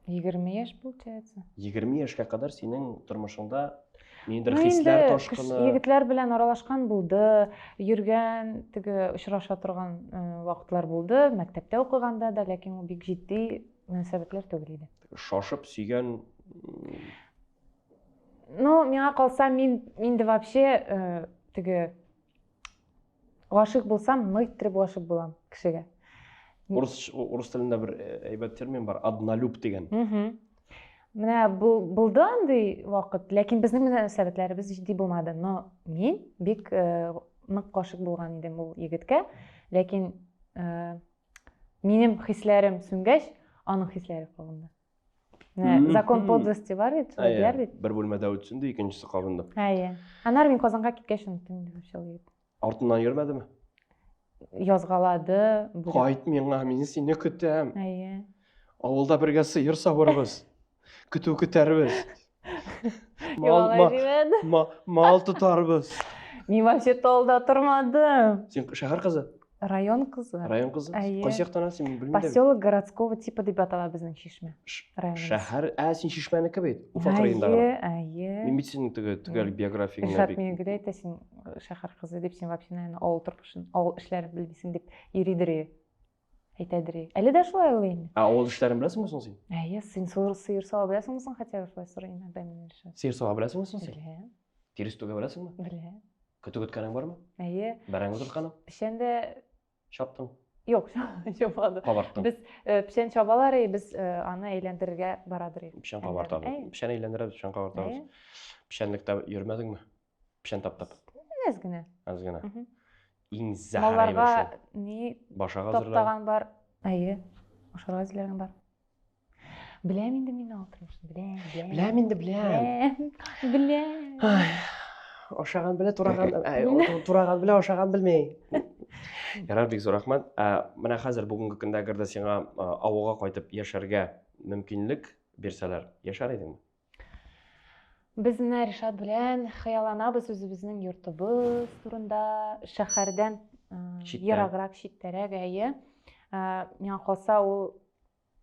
20 яшь получается. 20 яшькә кадәр синең тормышыңда ниндидер хисләр ташкыны. Егетләр белән аралашкан булды, йөргән, теге очраша торган вакытлар булды, мәктәптә укыганда да, ләкин ул бик җитди мөнәсәбәтләр түгел иде. Шашып сөйгән. Ну, миңа калса, мин дә вообще теге гашык булсам, ныйтрып гашык булам кешегә. Урыс телендә бер әйбәт термин бар, однолюб дигән. Менә булды андый вакыт, ләкин безнең мөнәсәбәтләребез җитди булмады. Но мин бик нык гашык булган идем ул егеткә, ләкин минем хисләрем сүнгәч, аның хисләре калынды. Закон подлости бар бит, шулай бит. Бер бүлмәдә үтсенде, икенчесе калынды. Аннары мин Казанга киткәч, егет. Артыннан йөрмәдеме? Язгалады. Кайт миңа, мин сине көтәм. Авылда бергә сыер савырбыз. Көтү көтәрбез. Мал тотарбыз. Мин вообще толда тормадым. Син шәһәр кызы? Район кызы. Район кызы? Кайсы яктан син белмим дә. Поселок городского типа дип атала безнең Чишмә. Шәһәр, син Чишмәнеке бит. Уфа районында. Мин бит синең төгәл биографияңны бик. Мин генә син шәһәр кызы дип, син вообще, наверное, авыл тормышын, авыл эшләрен белмисең дип йөридер. Әйтәдер. Әле дә шулай уйлыйм. Авыл эшләрен беләсеңме соң син? Син сыер сава беләсеңме соң, хотя бы шулай сорыйм да мен. Сыер сава беләсеңме соң син? Беләм. Тирис түгә беләсеңме? Беләм. Көтү көткәнең бармы? Бәрәңге тотканың? Пешәндә чаптың? Юк, чапмады. Кабарттың. Без пешән чабалар, без аны әйләндерергә барадыр. Пешән кабартабыз. Пешән әйләндерәбез, пешән кабартабыз. Пешәнлектә йөрмәдеңме? Пешән таптап. Әз генә. Әз генә. Иң зәһәр малларга ни башага таптаган бар. Ашарга әзерләгән бар. Беләм инде мин алтырмышны. Беләм инде, беләм. Ашаган белә, тураган белә, ашаган белмәй. Ярар, бик зур рахмат. Менә хәзер бүгенге көндә гәрдә сиңа авылга кайтып яшәргә мөмкинлек бирсәләр, яшәр идеңме? Без менә Ришат белән хыялланабыз үзебезнең йортыбыз турында, шәһәрдән Читтә. ераграк, читтәрәк, әйе. Миңа калса, ул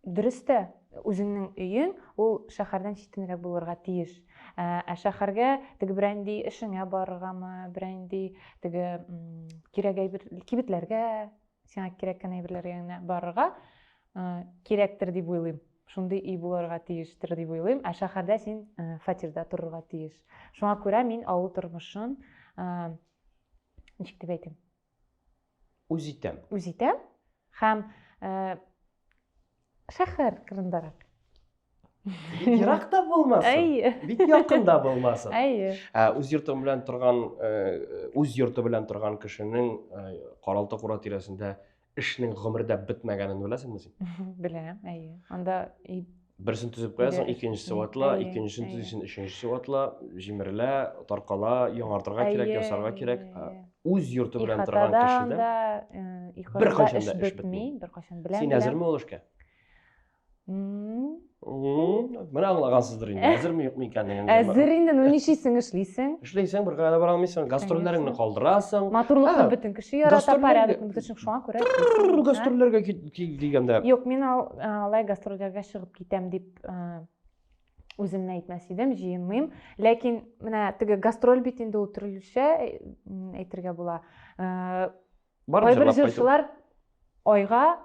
дөрес тә, үзеңнең өең ул шәһәрдән читтенрәк булырга тиеш. Шәһәргә теге берәнди эшеңә барыргамы, берәнди теге кирәк кибетләргә, сиңа кирәккән әйберләргә генә барырга кирәктер дип уйлыйм. Шундый үй булырга тиештер дип уйлыйм. Шәһәрдә син фатирда торырга тиеш. Шуңа күрә мин авыл тормышын ничек дип әйтим? Үз итәм. Үз итәм һәм шәһәр кырындарак. Бик еракта булмасын. Әйе. Бик якында булмасын. Әйе. Үз йорты белән торган кешенең Каралты кура тирәсендә эшнең гомердә бетмәгәнен беләсеңме син? Беләм, әйе. Анда Берсен төзеп куясың, икенчесе ватыла, Әйе, икенчесен әйе. төзисең, өченчесе ватыла, җимерелә, таркала, яңартырга кирәк, ясарга кирәк. Үз йорты белән торган кешедә беркайчан да эш бетми. Беркайчан беләм. Син әзерме ул эшкә? Менә аңлагансыздыр инде. Әзерме юкмы икәнлеген. Әзер инде, ничисең эшлисең? Эшләйсең, бер кая да бара алмыйсың, гастрольләреңне калдырасың. Матурлыкны бөтен кеше ярата, гастрольләргә- порядокны бөтен шуңа күрә. Гастрольләргә килгәндә Юк, мин алай гастрольләргә чыгып китәм дип үземне әйтмәс идем, җыенмыйм. Ләкин менә теге гастроль бит инде ул төрлечә әйтергә була. Кайбер җырчылар айга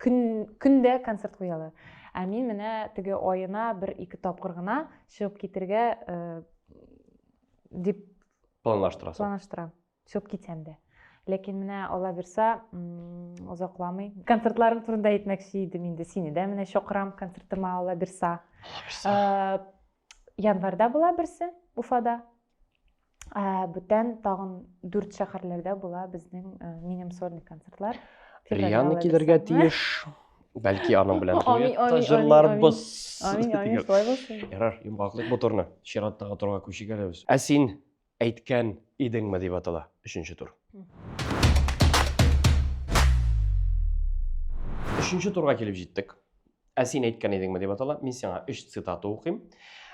көндә концерт куялар. Мин менә теге аена 1-2 тапкыр гына чыгып китергә дип планлаштырасың. Чыгып китсәм дә. Ләкин менә Алла бирса, озакламый. Концертларым турында әйтмәкче идем инде. Сине дә менә чакырам концертыма, Алла бирса. Январьда була берсе Уфада. Бүтән тагын 4 шәһәрләрдә була безнең минем сольный концертлар. Риянны килергә тиеш. Бәлки аның белән җырларбыз. Амин, шулай булсын. Ярар, йомгаклык моторны чираттагы турга күчегәләбез. Син әйткән идеңме дип атала 3нче тур. 3нче турга килеп җиттек. Син әйткән идеңме дип атала. Мин сиңа 3 цитата укыйм.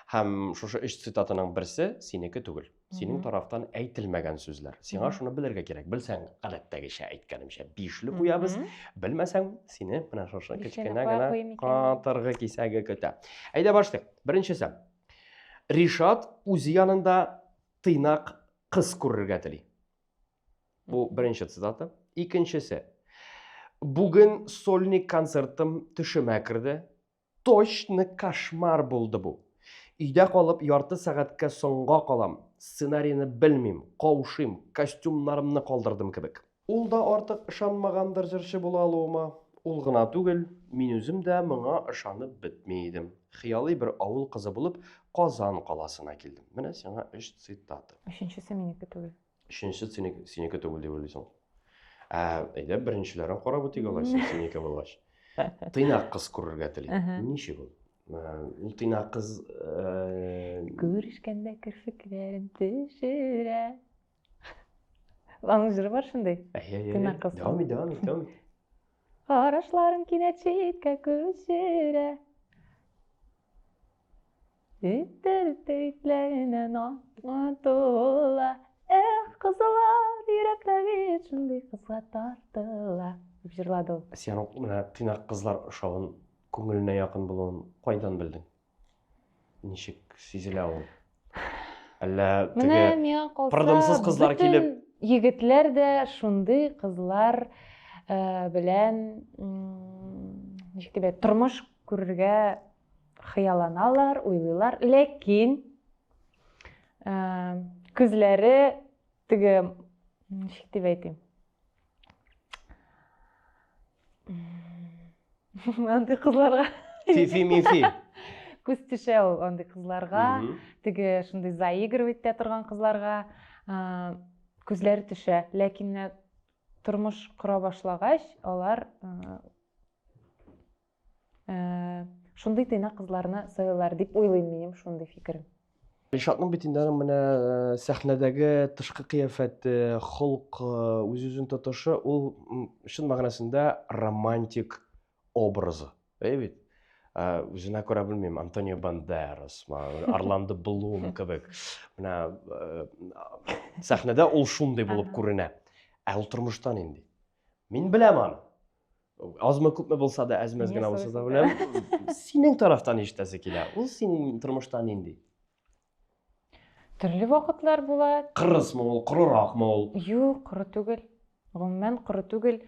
Һәм шушы 3 цитатаның берсе синеке түгел. Синең тарафтан әйтелмәгән сүзләр. Сиңа шуны белергә кирәк. Белсәң, гадәттәгечә әйткәнемчә 5ле куябыз. Белмәсәң, сине менә шушы кечкенә генә катыргы кисәге көтә. Әйдә башлыйк. Беренчесе. Ришат үз янында тыйнак кыз күрергә тели. Бу беренче цитата. Икенчесе. Бүген сольный концертым төшемә керде. Точно кошмар булды бу. Өйдә калып ярты сәгатькә соңга калам. Сценарийны белмим, каушыйм, костюмнарымны калдырдым кебек. Ул да артык ышанмагандыр җырчы була алуыма. Ул гына түгел, мин үзем дә моңа ышанып бетми идем. Хыялый бер авыл кызы булып, Казан каласына килдем. Менә сиңа 3 цитата. Өченчесе минеке түгел. Өченчесе синеке түгел дип уйлыйсың. Әйдә, беренчеләрен карап үтик алайса, синеке булгач. Тыйнак кыз күрергә тели. Ничек ул? Ул тыйнак кыз Күрешкәндә керфекләрен төшерә. Аның җыры бар шундай. Тыйнак кыз. Дәвам ит. Карашларын кинәт читкә күчерә. Итләреннән атыла. Кызлар йөрәктә бит шундый кызга тартыла. Дип җырлады ул. Син менә тыйнак кызлар ошавын, күңеленә якын булуын кайдан белдең? Ничек сизелә ул? Әллә теге пырдымсыз кызлар килеп, егетләр дә шундый кызлар белән ничек дип тормыш күрергә хыялланалар, уйлыйлар, ләкин күзләре теге ничек дип әйтим? Андый кызларга фи. Күз төшә ул андый кызларга, теге шундый заигрывать итә торган кызларга күзләре төшә, ләкин тормыш кора башлагач, алар шундый тыйнак кызларны сайлар дип уйлыйм, минем шундый фикерем. Ришатның битендә менә сәхнәдәге тышкы кыяфәте, холк, үз-үзен тотышы, ул чын мәгънәсендә романтик образы. Бит? Үзенә күрә белмим, Антонио Бандерас, Орландо Блум кебек. Менә сәхнәдә ул шундый булып күренә. Ул тормыштан инде. Мин беләм аны. Азмы күпме булса да, әзмәз генә булса да беләм. Синең тарафтан ишетәсе килә. Ул синең тормыштан инде. Төрле вакытлар була. Кырысмы ул, кырыракмы ул? Юк, кыры түгел. Гомумән кыры түгел.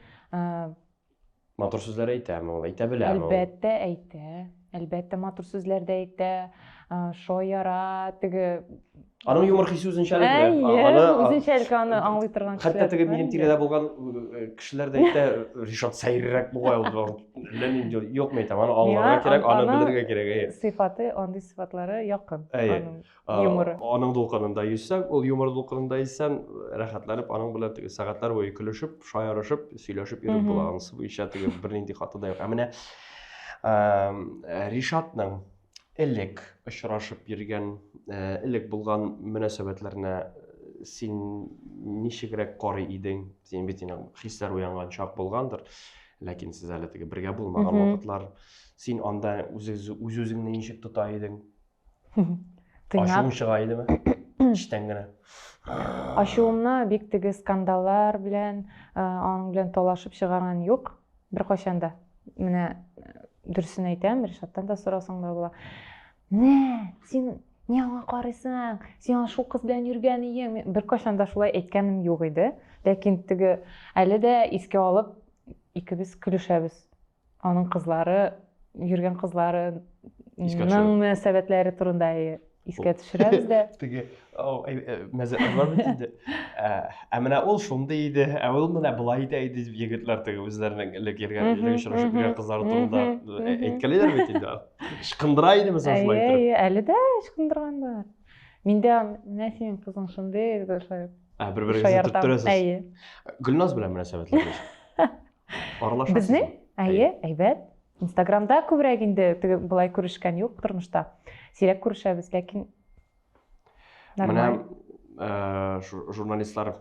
Матур сүзләр әйтәме ул, әйтә беләме ул? Әлбәттә әйтә. Әлбәттә матур сүзләр дә әйтә. Шояра, теге Аның юмор хисе үзенчәлекле. Әйе, үзенчәлекле аны аңлый торган Хәтта теге минем тирәдә булган кешеләр дә әйтә, Ришат сәеррәк бугай ул. Ләнин юкмы әйтәм, аны аңларга кирәк, аны белергә кирәк. Сыйфаты, андый сыйфатлары якын. Аның юморы. Аның дулкынында йөзсәң, ул юмор дулкынында йөзсәң, рәхәтләнеп, аның белән теге сәгатьләр буе көлешеп, шаярышып, сөйләшеп йөреп була. Анысы буенча теге бернинди хаты да юк. Менә Ришатның элек очрашып йөргән, элек булган мөнәсәбәтләренә син ничегрәк карый идең? Син бит хисләр уянган чак булгандыр, ләкин сез әле теге бергә булмаган вакытлар. Син анда үз-үзеңне ничек тота идең? Ачуың чыга идеме? Иштән генә. Ачуымны бик теге скандаллар белән, аның белән талашып чыгарган юк, беркайчан да. Менә дөресен әйтәм, Ришаттан да сорасаң да була. Менә син ни аңа карыйсың? Син шул кыз белән йөргән идең. Беркайчан да шулай әйткәнем юк иде, ләкин теге әле дә искә алып икебез көлешәбез. Аның кызлары, йөргән кызлары, мөнәсәбәтләре турында искә төшерәбез дә. Теге мәзәкләр бар бит инде. Менә ул шундый иде, ул менә булай иде егетләр теге үзләренең элек очрашып йөргән кызлары турында әйткәннәр бит инде. Ышкындыра иде mesela шулай итеп. Әле дә ышкындырган бар. Миндә менә синең кызың шундый дип бер-берегезне төттөрәсез. Гөлназ белән мөнәсәбәтләр. Аралашасыз. Безнең? Әйбәт. Инстаграмда күбрәк инде теге булай күрешкән юк тормышта. Сирәк күрешәбез, ләкин нормаль. Менә журналистлар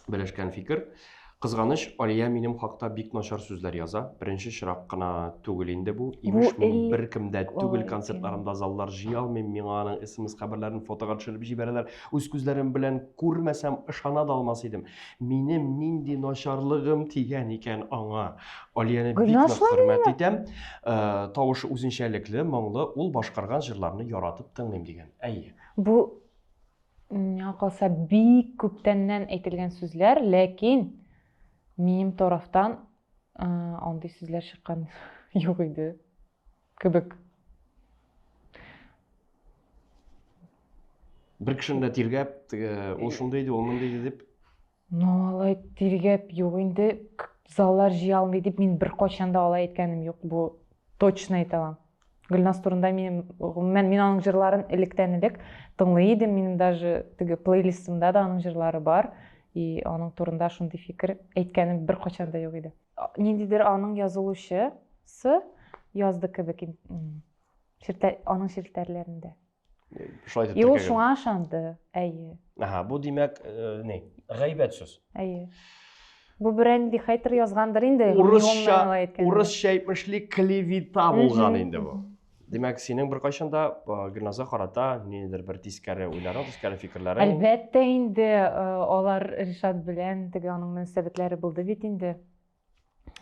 белешкән фикер. Кызганыч, Алия минем хакта бик начар сүзләр яза. Беренче чирак кына түгел инде бу. Имеш беркемдә түгел, концертларымда заллар җыя алмыйм, миңа аның SMS хәбәрләрен фотога төшереп җибәрәләр. Үз күзләрем белән күрмәсәм ышана да алмас идем. Минем нинди начарлыгым тигән икән аңа. Алияны бик нык хөрмәт итәм. Тавышы үзенчәлекле, моңлы, ул башкарган җырларны яратып тыңлыйм дигән. Әйе. Бу миңа калса бик күптәннән әйтелгән сүзләр, ләкин минем тарафтан андый сүзләр чыккан юк иде. Кебек. Бер кешене дә тиргәп, ул шундый иде, ул мондый иде дип. Алай тиргәп юк инде. Заллар җыя алмый дип мин беркайчан да алай әйткәнем юк. Бу точно әйтәм. Гөлназ турында мин аның җырларын электән-элек тыңлый идем. Минем даже теге плейлистымда да аның җырлары бар. И аның турында шундый фикер әйткәнем беркайчан да юк иде. Ниндидер аның язылучысы язды кебек аның ширләрендә. Шулай дип тиргәгән. Ул шуңа ышанды. Әйе. Бу димәк, гайбәт сүз. Әйе. Бу беренди хейтер язгандыр инде. Урысча әйтмешли клевета булган инде бу. Демәк, синең беркайчан да Гөлназга карата ниндидер бер тискәре уйларың, тискәре фикерләрең? Әлбәттә инде алар Ришат белән теге аның мөнәсәбәтләре булды бит инде.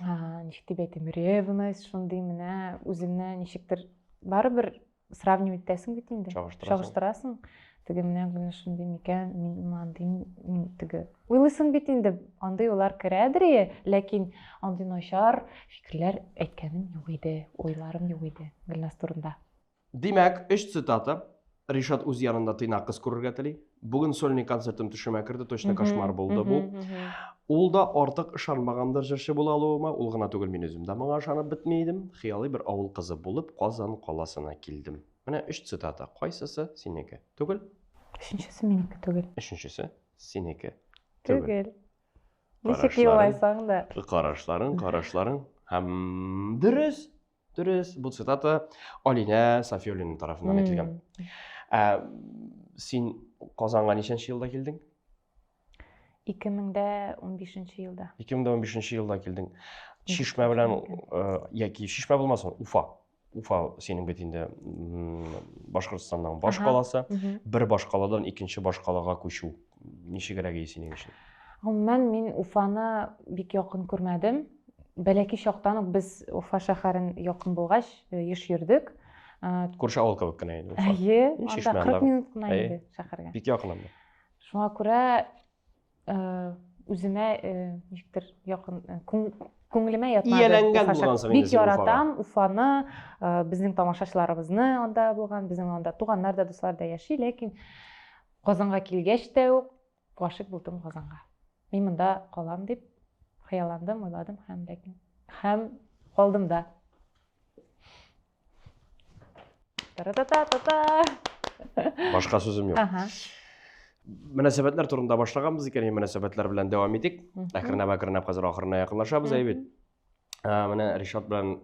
Ничек дип әйтим, ревность шундый менә үзеңне ничектер барыбер сравнивать итәсең бит инде. Чагыштырасың. Теге менә генә шундый микән, мин андый теге. Уйлыйсың бит инде, андый улар керәдер, ләкин андый начар фикерләр әйткәнем юк иде, уйларым юк иде Гөлназ турында. Димәк, 3 цитата. Ришат үз янында тыйнак кыз күрергә тели. Бүген сольный концертым төшемә керде, точно кошмар булды бу. Ул да артык ышанмагандыр җырчы була алуыма, ул гына түгел, мин үзем дә моңа ышанып бетми идем. Хыялый бер авыл кызы булып, Казан каласына килдем. Менә 3 цитата. Кайсысы синеке? Түгел? Өченчесе минеке түгел. Өченчесе синеке. Түгел. Ничек елайсаң да. Карашларың. Һәм дөрес. Бу цитата Алина Сафиуллина тарафыннан әйтелгән. Син Казанга ничәнче елда килдең? 2015 елда. 2015 елда килдең. Шишмә белән яки Шишмә булмасын, Уфа синең бит инде Башкортстанның баш каласы. Бер баш каладан икенче баш калага күчү ничегрәк синең өчен? Гомумән мин Уфаны бик якын күрмәдем. Бәләки чактан ук без Уфа шәһәрен якын булгач еш йөрдек. Күрше авыл кебек кенә инде Уфа. Әйе, анда 40 минут кына инде шәһәргә. Бик якын анда. Шуңа күрә үземә ничектер якын күңелемә ятмады. Бик яратам Уфаны, безнең тамашачыларыбызны анда булган, безнең анда туганнар да, дуслар да яши, ләкин Казанга килгәч тә үк гашык булдым Казанга. Мин монда калам дип хыялландым, уйладым һәм калдым да. Башка сүзем юк. Мөнәсәбәтләр турында башлаганбыз икән, мөнәсәбәтләр белән дәвам итик. Әкренләп хәзер ахырына якынлашабыз, әйбит. Менә Ришат белән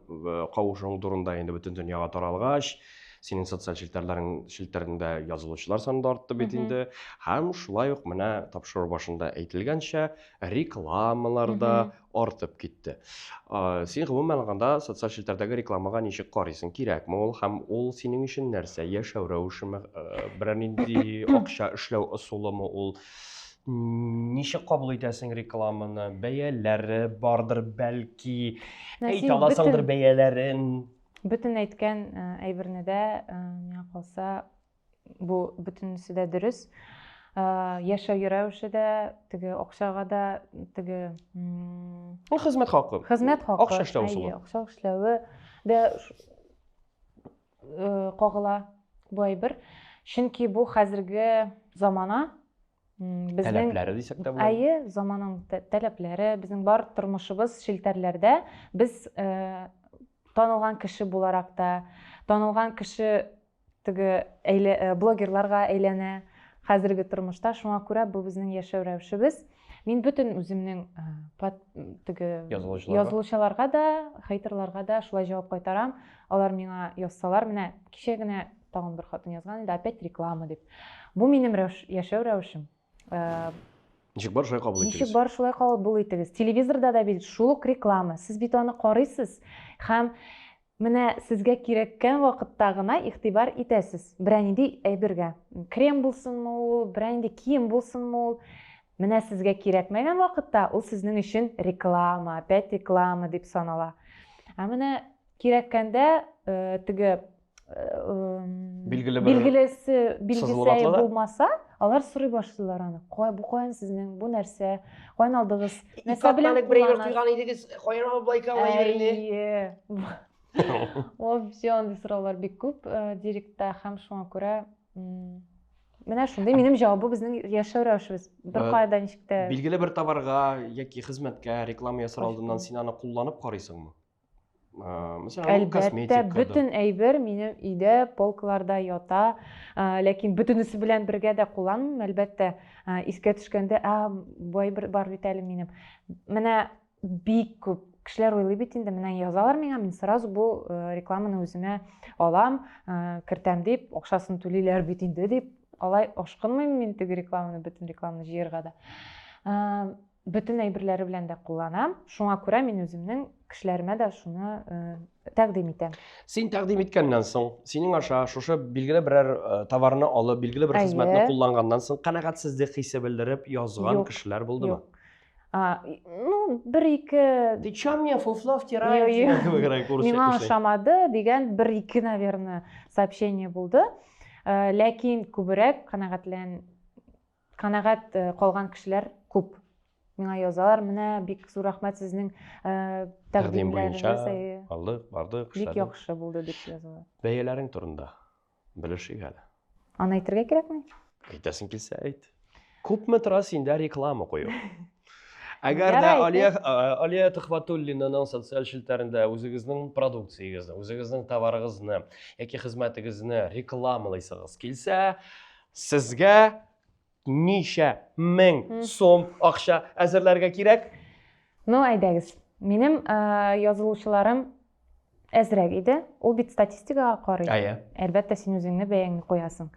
кавышуың турында инде бөтен дөньяга таралгач, синең социаль челтәрендә язылучылар саны да артты бит инде. Һәм шулай ук менә тапшыру башында әйтелгәнчә, рекламалар да артып китте. Син гомумән алганда социаль челтәрдәге рекламага ничек карыйсың? Кирәкме ул һәм ул синең өчен нәрсә? Яшәү рәвешеме, берәр нинди акча эшләү ысулымы ул? Ничек кабул итәсең рекламаны? Бәяләре бардыр бәлки. Әйтә аласыңдыр бәяләрен. Бөтен әйткән әйберне дә миңа калса бу бөтенесе дә дөрес. Яшәү рәвеше дә, теге акчага да, теге хезмәт хакы. Хезмәт хакы. Акча эшләү усулы. Акча эшләүе дә кагыла бу әйбер. Чөнки бу хәзерге замана безнең таләпләре дисәк тә була. Әйе, заманның таләпләре, безнең бар тормышыбыз челтәрләрдә. Без танылган кеше буларак та, танылган кеше теге блогерларга әйләнә хәзерге тормышта. Шуңа күрә бу безнең яшәү рәвешебез. Мин бөтен үземнең теге язылучыларга да, хейтерларга да шулай җавап кайтарам. Алар миңа язсалар, менә кичә генә тагын бер хатын язган иде, опять реклама дип. Бу минем яшәү рәвешем. Ничек бар шулай кабул итегез? Ничек бар шулай кабул итегез? Телевизорда да бит шул ук реклама. Сез бит аны карыйсыз һәм менә сезгә кирәккән вакытта гына игътибар итәсез. Берәр нинди әйбергә. Крем булсынмы ул, берәр нинди кием булсынмы ул. Менә сезгә кирәкмәгән вакытта ул сезнең өчен реклама, опять реклама дип санала. Менә кирәккәндә теге билгелесе булмаса, алар сорый башлыйлар аны. Бу каян сезнең, бу нәрсә? Каян алдыгыз? Нәрсә белән куйган идегез? Каян блайкага җибәрде? Вообще андый сораулар бик күп директта һәм шуңа күрә менә шундый минем җавабы безнең яшәү рәвешебез. Бер кайда ничек тә билгеле бер товарга яки хезмәткә реклама ясар алдыннан син аны кулланып карыйсыңмы? Әлбәттә, бөтен әйбер минем өйдә полкаларда ята, ләкин бөтенесе белән бергә дә кулланмыйм, әлбәттә. Искә төшкәндә, бу әйбер бар бит әле минем. Менә бик күп кешеләр уйлый бит инде, менә язалар миңа, мин сразу бу рекламаны үземә алам, кертәм дип, акчасын түлиләр бит инде дип, алай ашкынмыйм мин теге рекламаны, бөтен рекламаны җыярга да. Бөтен әйберләре белән дә кулланам. Шуңа күрә мин үземнең кешеләремә дә шуны тәкъдим итәм. Син тәкъдим иткәннән соң, синең аша шушы билгеле берәр товарны алып, билгеле бер хезмәтне кулланганнан соң канәгатьсезлек хисе белдереп язган кешеләр булдымы? Бер-ике... Ты чё мне фуфло втираешь? Миңа ошамады дигән бер-ике, наверное, сообщение булды. Ләкин күбрәк канәгать калган кешеләр күп. Миңа язалар, менә бик зур рәхмәт сезнең тәкъдимләрегезгә. Алдык, бардык, бик яхшы булды дип язалар. Бәяләрең турында белешик әле. Аны әйтергә кирәкме? Әйтәсең килсә әйт. Күпме тора синдә реклама кую? Әгәр дә Алия Төхвәтуллинаның социаль челтәрендә үзегезнең продукцияегезне, үзегезнең товарыгызны яки хезмәтегезне рекламалыйсыгыз килсә, сезгә ничә мең сум акча әзерләргә кирәк? Әйдәгез. Минем язылучыларым әзірәк иде. Ул бит статистикаға қарый. Әйе. Әлбәттә син үзеңне бәяңне қоясың.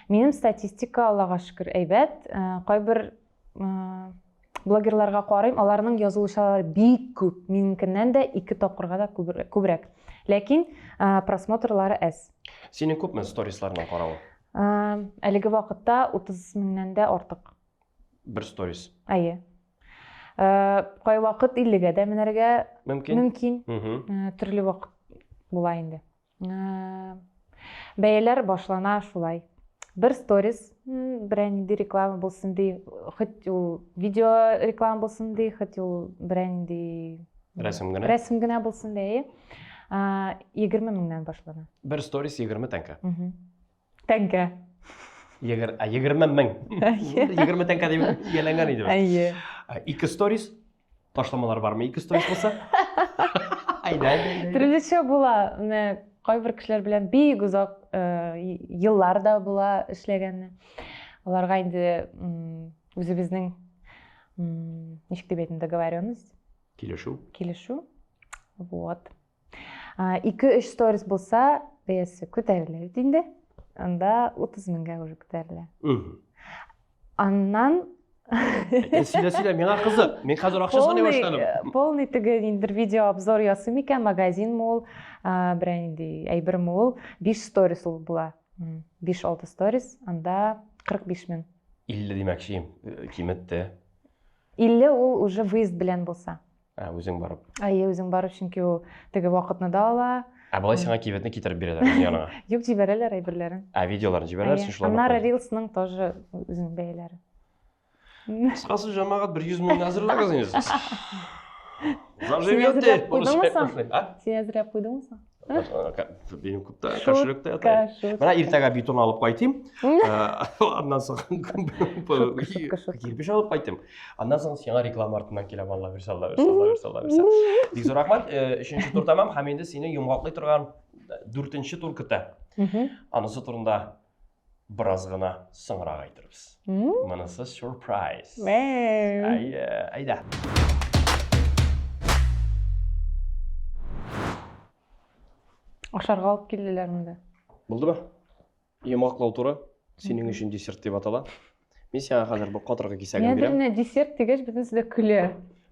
Минем статистика, Аллаға шүкір, әйбәт. Кайбер блогерларға қарайым, аларның язылышалары бик күп. Минекеннән дә 2 тапкырга да күбрәк. Ләкин просмотрлары әз. Синең күпме сторисларның каравы? Әлеге вакытта 30 меңнән дә артык. Бер сторис. Әйе. Кай вакыт 50-гә дә менәргә мөмкин. Төрле вакыт була инде. Бәяләр башлана шулай. Бер сторис, бренди реклама булсын ди, хоть ул видео реклама булсын ди, хоть ул бренди рәсем генә булсын ди. 20 меңнән башлана. Бер сторис 20 тәңкә. Тәңкә. 20 мең. 20 тәңкә дип яланган иде. Әйе. 2 сторис ташламалар бармы? 2 сторис булса? Айда. Төрлечә була. Кайбер кешеләр белән бик узак еллар да була эшләгәнне. Аларга инде үзебезнең ничек дип әйтим, договоренность. Килешү. Вот. 2-3 сторис булса, бәясе күтәрелә бит инде. Анда 30 меңгә уже күтәрелә. Аннан Сөйлә, миңа кызык. Мен хәзер акча саный башладым. Полный теге инде видео обзор ясый микән, магазин мул, бренди, әйбер мул, 5 сторис ул була. 5-6 сторис, анда 45 мең. 50 димәкчием, кыйммәттә. 50 ул уже выезд белән булса. Үзең барып. Әйе, үзең барып, чөнки ул теге вакытны да ала. Болай сиңа кибетне китереп бирәләр яныңа. Юк, җибәрәләр әйберләрен. Видеоларын җибәрәләр, шулай. Аннары Reels'ның тоже үзенең бәяләре. Кысқасы җәмәгать 100 мең әзерләгез инде. Заживете. Син әзерләп куйдыңмы? Benim kupta kaşırıkta yatay. Bana irtəqə beton alıb qaytayım. Ondan sonra kirpiş alıb qaytayım. Ondan sonra sənə reklam artından keləm, Allah versə. Dikzor Ahmet, 3-cü tur tamam, həm indi səni yumğaqlay turğan 4-cü tur kütə. Anısı turunda biraz ғана sınıraq aytırız. Manası surprise. Ayda. Ашарға алып келділер мұнда. Болды ба? Емақлау туры, сенің үшін десерт деп атала. Мен сен қазір бұл қатырға кесәген берем. Мен десерт дегеш бітін сізді күлі.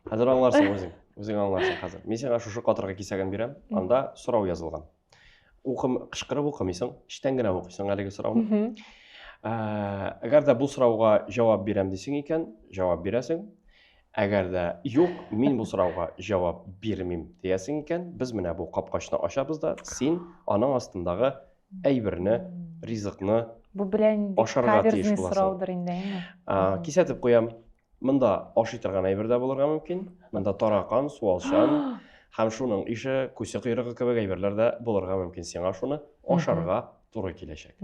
Қазір аңларсың өзің. Өзің аңларсың қазір. Мен сен шушы қатырға кесәген берем. Анда сұрау yazылған. Қышқырып оқымайсың, іштен генә оқисың әлеге сұрауны. Әгәр дә бұл сұрауға жауап берем десең екен, жауап бересің. Әгәр дә юк, мин бұл сұрауға жауап бермейм дейсің екен, біз менә бұл қапқашны ашабыз да, сен аның астындағы әйберне, ризықны ашарға тиеш боласың. Кисәтіп қоям, мында ашый торган әйбер дә булырга мөмкин, мында таракан, суалчан, һәм шуның ише күсе койрыгы кебек әйберләр дә булырга мөмкин. Сиңа шуны ашарга туры киләчәк.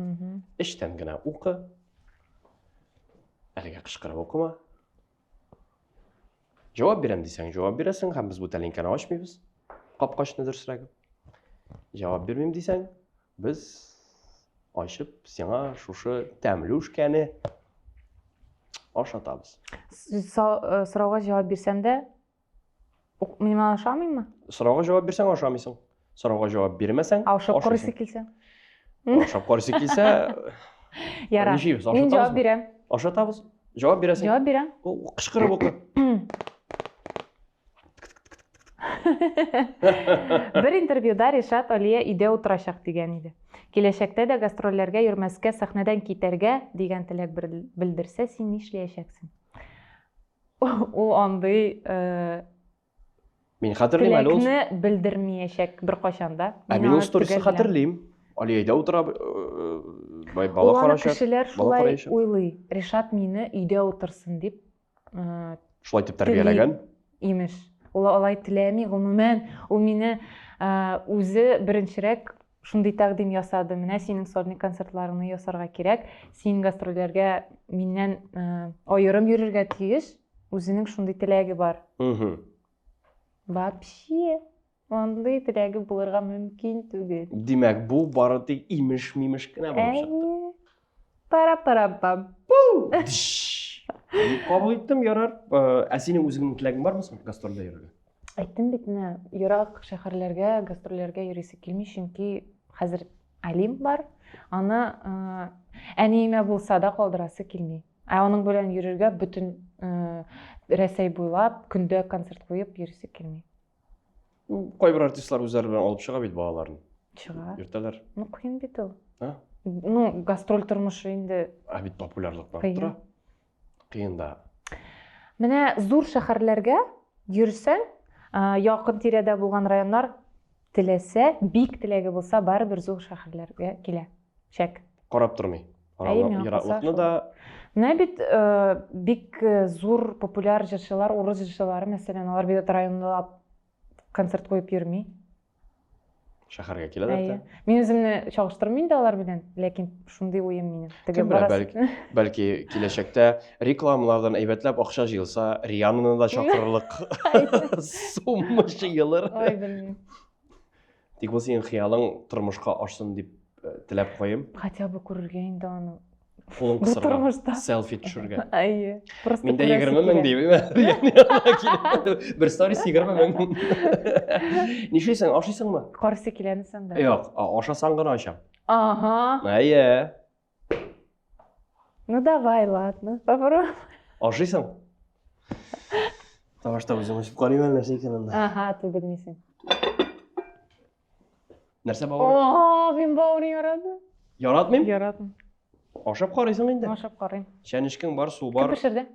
Эштән генә укы. Әлегә кышкырып укыма. Cevap berem desəng, cevap berəsən, həm biz bu təlinkəni açmayız. Qapqaşını dörsürəgib. Cevap verməyim desəng, biz açıb sənə şuşu təmlüşkəni aşatabız. Sırauğa cevap bersəm də, minimum aşamayım mı? Sırauğa cevap bersən aşamayısın. Sırauğa cevap verməsən, aşamayısın. Aşab qarısı kilsə? Aşab qarısı kilsə, Yara, мен cevap berəm. Aşatabız. Cevap berəsən. Cevap berəm. Qışqırıb oku. Bir интервьюда Решат Алия иде утырачак дигән иде. Киләчәктә дә гастрольләргә йөрмәскә, сәхнәдән китәргә дигән теләк белдерсә, син ни эшләячәксең? Ул андый Мин хәтерлим әле ул. Теләкне белдермәячәк бер качанда. Мин ул сторисны хәтерлим. Алиядә утыра бала карашак. Кешеләр шулай уйлый. Решат мине өйдә утырсын дип шулай дип тәрбияләгән. Имеш. Ул алай теләми, гомумән, ул мине үзе беренчерәк шундый тәкъдим ясады. Менә синең сольник концертларыңны ясарга кирәк. Син гастрольләргә миннән аерым йөрергә тиеш. Үзенең шундый теләге бар. Вообще, андый теләге булырга мөмкин түгел. Димәк, бу бары тик имеш-мимеш кенә булып чыкты. Пара-пара-пам. Кабул иттем, ярар. Синең үзеңнең теләгең бармы соң гастрольдә йөрергә? Айттым бит, мына Ирак шәһәрләргә, гастрольләргә йөрисе килми, чөнки хәзер Алим бар. Аны әниемә булса да калдырасы килми. Аның белән йөрергә бөтен Рәсәй буйлап көндә концерт куеп йөрисе килми. Кайбер артистлар үзләре белән алып чыга бит балаларын. Чыга. Йөртәләр. Кыен бит ул. А? Гастроль тормышы инде. Бит популярлык барып тора. Кыен да. Менә зур шәһәрләргә йөрсәң, якын тирәдә булган районнар теләсә, бик теләге булса, барыбер зур шәһәрләргә килә. Шәк. Карап тормый. Ераклыкны да. Менә бит бик зур популяр җырчылар, урыс җырчылары, мәсәлән, алар бит районда концерт куеп йөрми. Шәһәргә киләләр дә. Мин үземне чагыштырмыйм да алар белән, ләкин шундый уем минем. Бәлки киләчәктә рекламалардан әйбәтләп акча җыелса, Риананы да чакырырлык сумма җыелыр. Ой, белмим. Тик бу синең хыялың тормышка ашсын дип теләп куйым. Хотя бы күрергә инде аны. Фулын кысырга, селфи төшергә. Әйе. Просто Миндә 20 мең дибем. Бер сторис 20 мең. Нишлисең, ашыйсыңмы? Карсы киләне сәндә. Юк, ашасаң гына ашам. Ага. Әйе. Ну давай, ладно. Попробуй. Ашыйсың? Тавашта үзең ашып карыйм әле нәрсә икәнен. Ага, ты белмисең. Нәрсә бавыр? Мин бавырны яратмыйм. Яратмыйм? Яратмыйм. Ашап карыйсың инде. Ашап карыйм. Чәнечкең бар, су Кем бар. пешерде?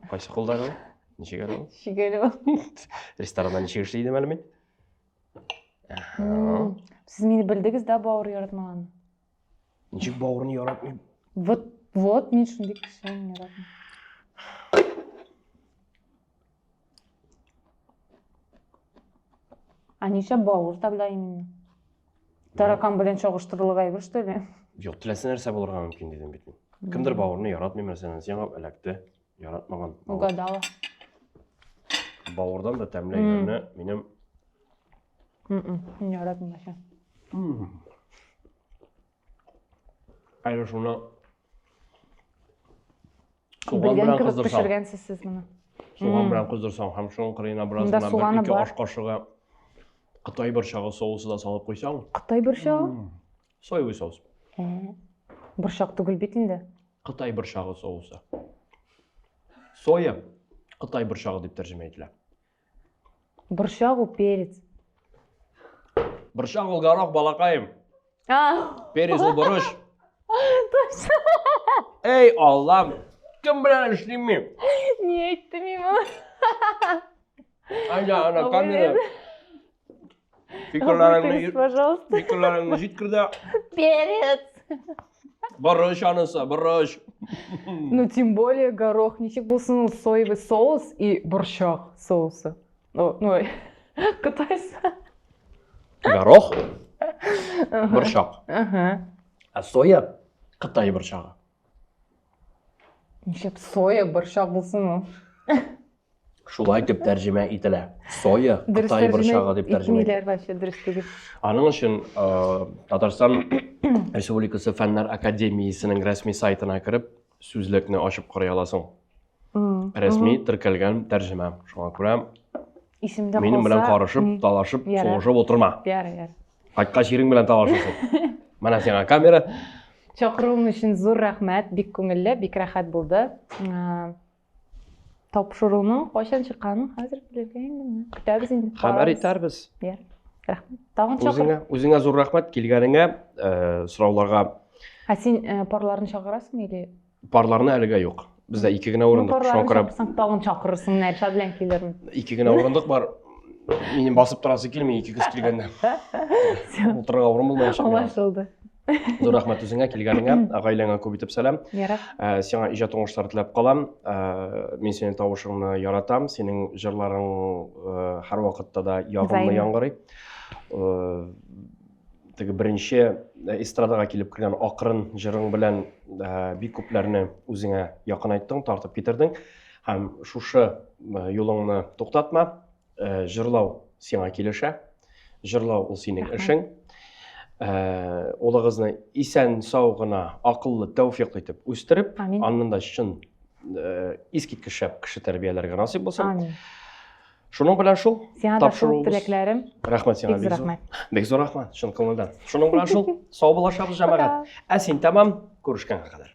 Кайсы кулдагы? Ничек әле? Шигеле. Ресторанда ничек эшләйдем әле мин? Сез мине белдегез да бавыр яратмаган. Ничек бавырны яратмыйм? Вот, мин шундый кешене яратмыйм. А ничә бавыр тогда именно? Таракан белән чагыштырылып әйбер, что ли? Юк, теләсә нәрсә булырга мөмкин дидем бит мин. Кемдер бавырны яратмый, мәсәлән, сиңа эләкте, яратмаган. Угадала. Бавырдан да тәмләйгәнне минем Мин яратмыйм аша. Әле шуны Белгән кебек пешергәнсез сез моны. Суган белән кыздырсаң, һәм шуның кырыена бераз Монда суганы бер 2 бар. аш кашыгы Кытай борчагы соусы да салып куйсаң. Кытай борчагы? Соевый соус. Борчак түгел бит инде. Кытай борчагы соусы. Соя Кытай борчагы дип тәрҗемә ителә. Борчак ул перец. Борчак ул горох, балакаем. Перец ул борыш. Эй, Аллам! Кем белән эшлим мин? Ни әйтте миңа? Ана камера. Фикерләреңне җиткер дә. Перец! Борыш анысы, борыш. Ну, тем более горох. Ничек булсын ул соевый соус и борчак соусы. Ой, кытайсы. Горох, борчак. Ага. А соя Кытай борчагы. Ничек соя борчак булсын ул? Шулай дип тәрҗемә ителә. Соя Кытай борчагы дип тәрҗемә ителә. Итмиләр вообще дөрес түгел. Аның өчен Татарстан Республикасы Фәннәр Академиясенең рәсми сайтына кирип, сүзлекне ачып карый аласың. Рәсми теркәлгән тәрҗемә. Шуңа күрә Исемдә минем белән карышып, талашып, сугышып утырма. Яр. Кайткач ирең белән талашасың. Менә сиңа камера. Чакыруың өчен зур рәхмәт, бик күңелле, бик рәхәт булды. Тапшыруның кайчан чыкканын хәзер белергә инде. Көтәбез инде. Хәбәр итәрбез. Яр. Рәхмәт. Тагын чакыр. Үзеңә зур рәхмәт килгәнеңә, сорауларга. Син парларны чакырасың или? Парларны әлегә юк. Бездә 2 генә урындык. Шуңа күрә тагын чакырырсың, Нәршат белән килермен. 2 генә урындык бар. Минем басып торасы килми 2 кыз килгәндә. Утырырга урын булмаячак. Аңлашылды. Зур рәхмәт үзеңә килгәнеңә, гаиләңә күп итеп сәлам. Ярар. Сиңа иҗат уңышлар теләп калам. Мин синең тавышыңны яратам. Синең җырларың һәрвакытта да ягымлы яңгырый. Теге беренче эстрадага килеп кергән акрын җырың белән бик күпләрне үзеңә якын айттың, тартып китердең. Һәм шушы юлыңны туктатма. Җырлау сиңа килешә. Җырлау ул синең эшең. Улыгызны исән сау гына, акыллы, тәүфыйклы итеп үстереп, аннан да чын искиткеч шәп кеше тәрбияләргә насыйп булсын. Шуның белән шул. Сиңа да шул Тапшыруыбыз. теләкләрем. Рәхмәт сиңа, Бик зур бик зур. рәхмәт. Бик зур рәхмәт, шуны күңелдән. Шуның белән шул. Сау булашабыз, җәмәгать. Син тәмам, күрешкәнгә кадәр.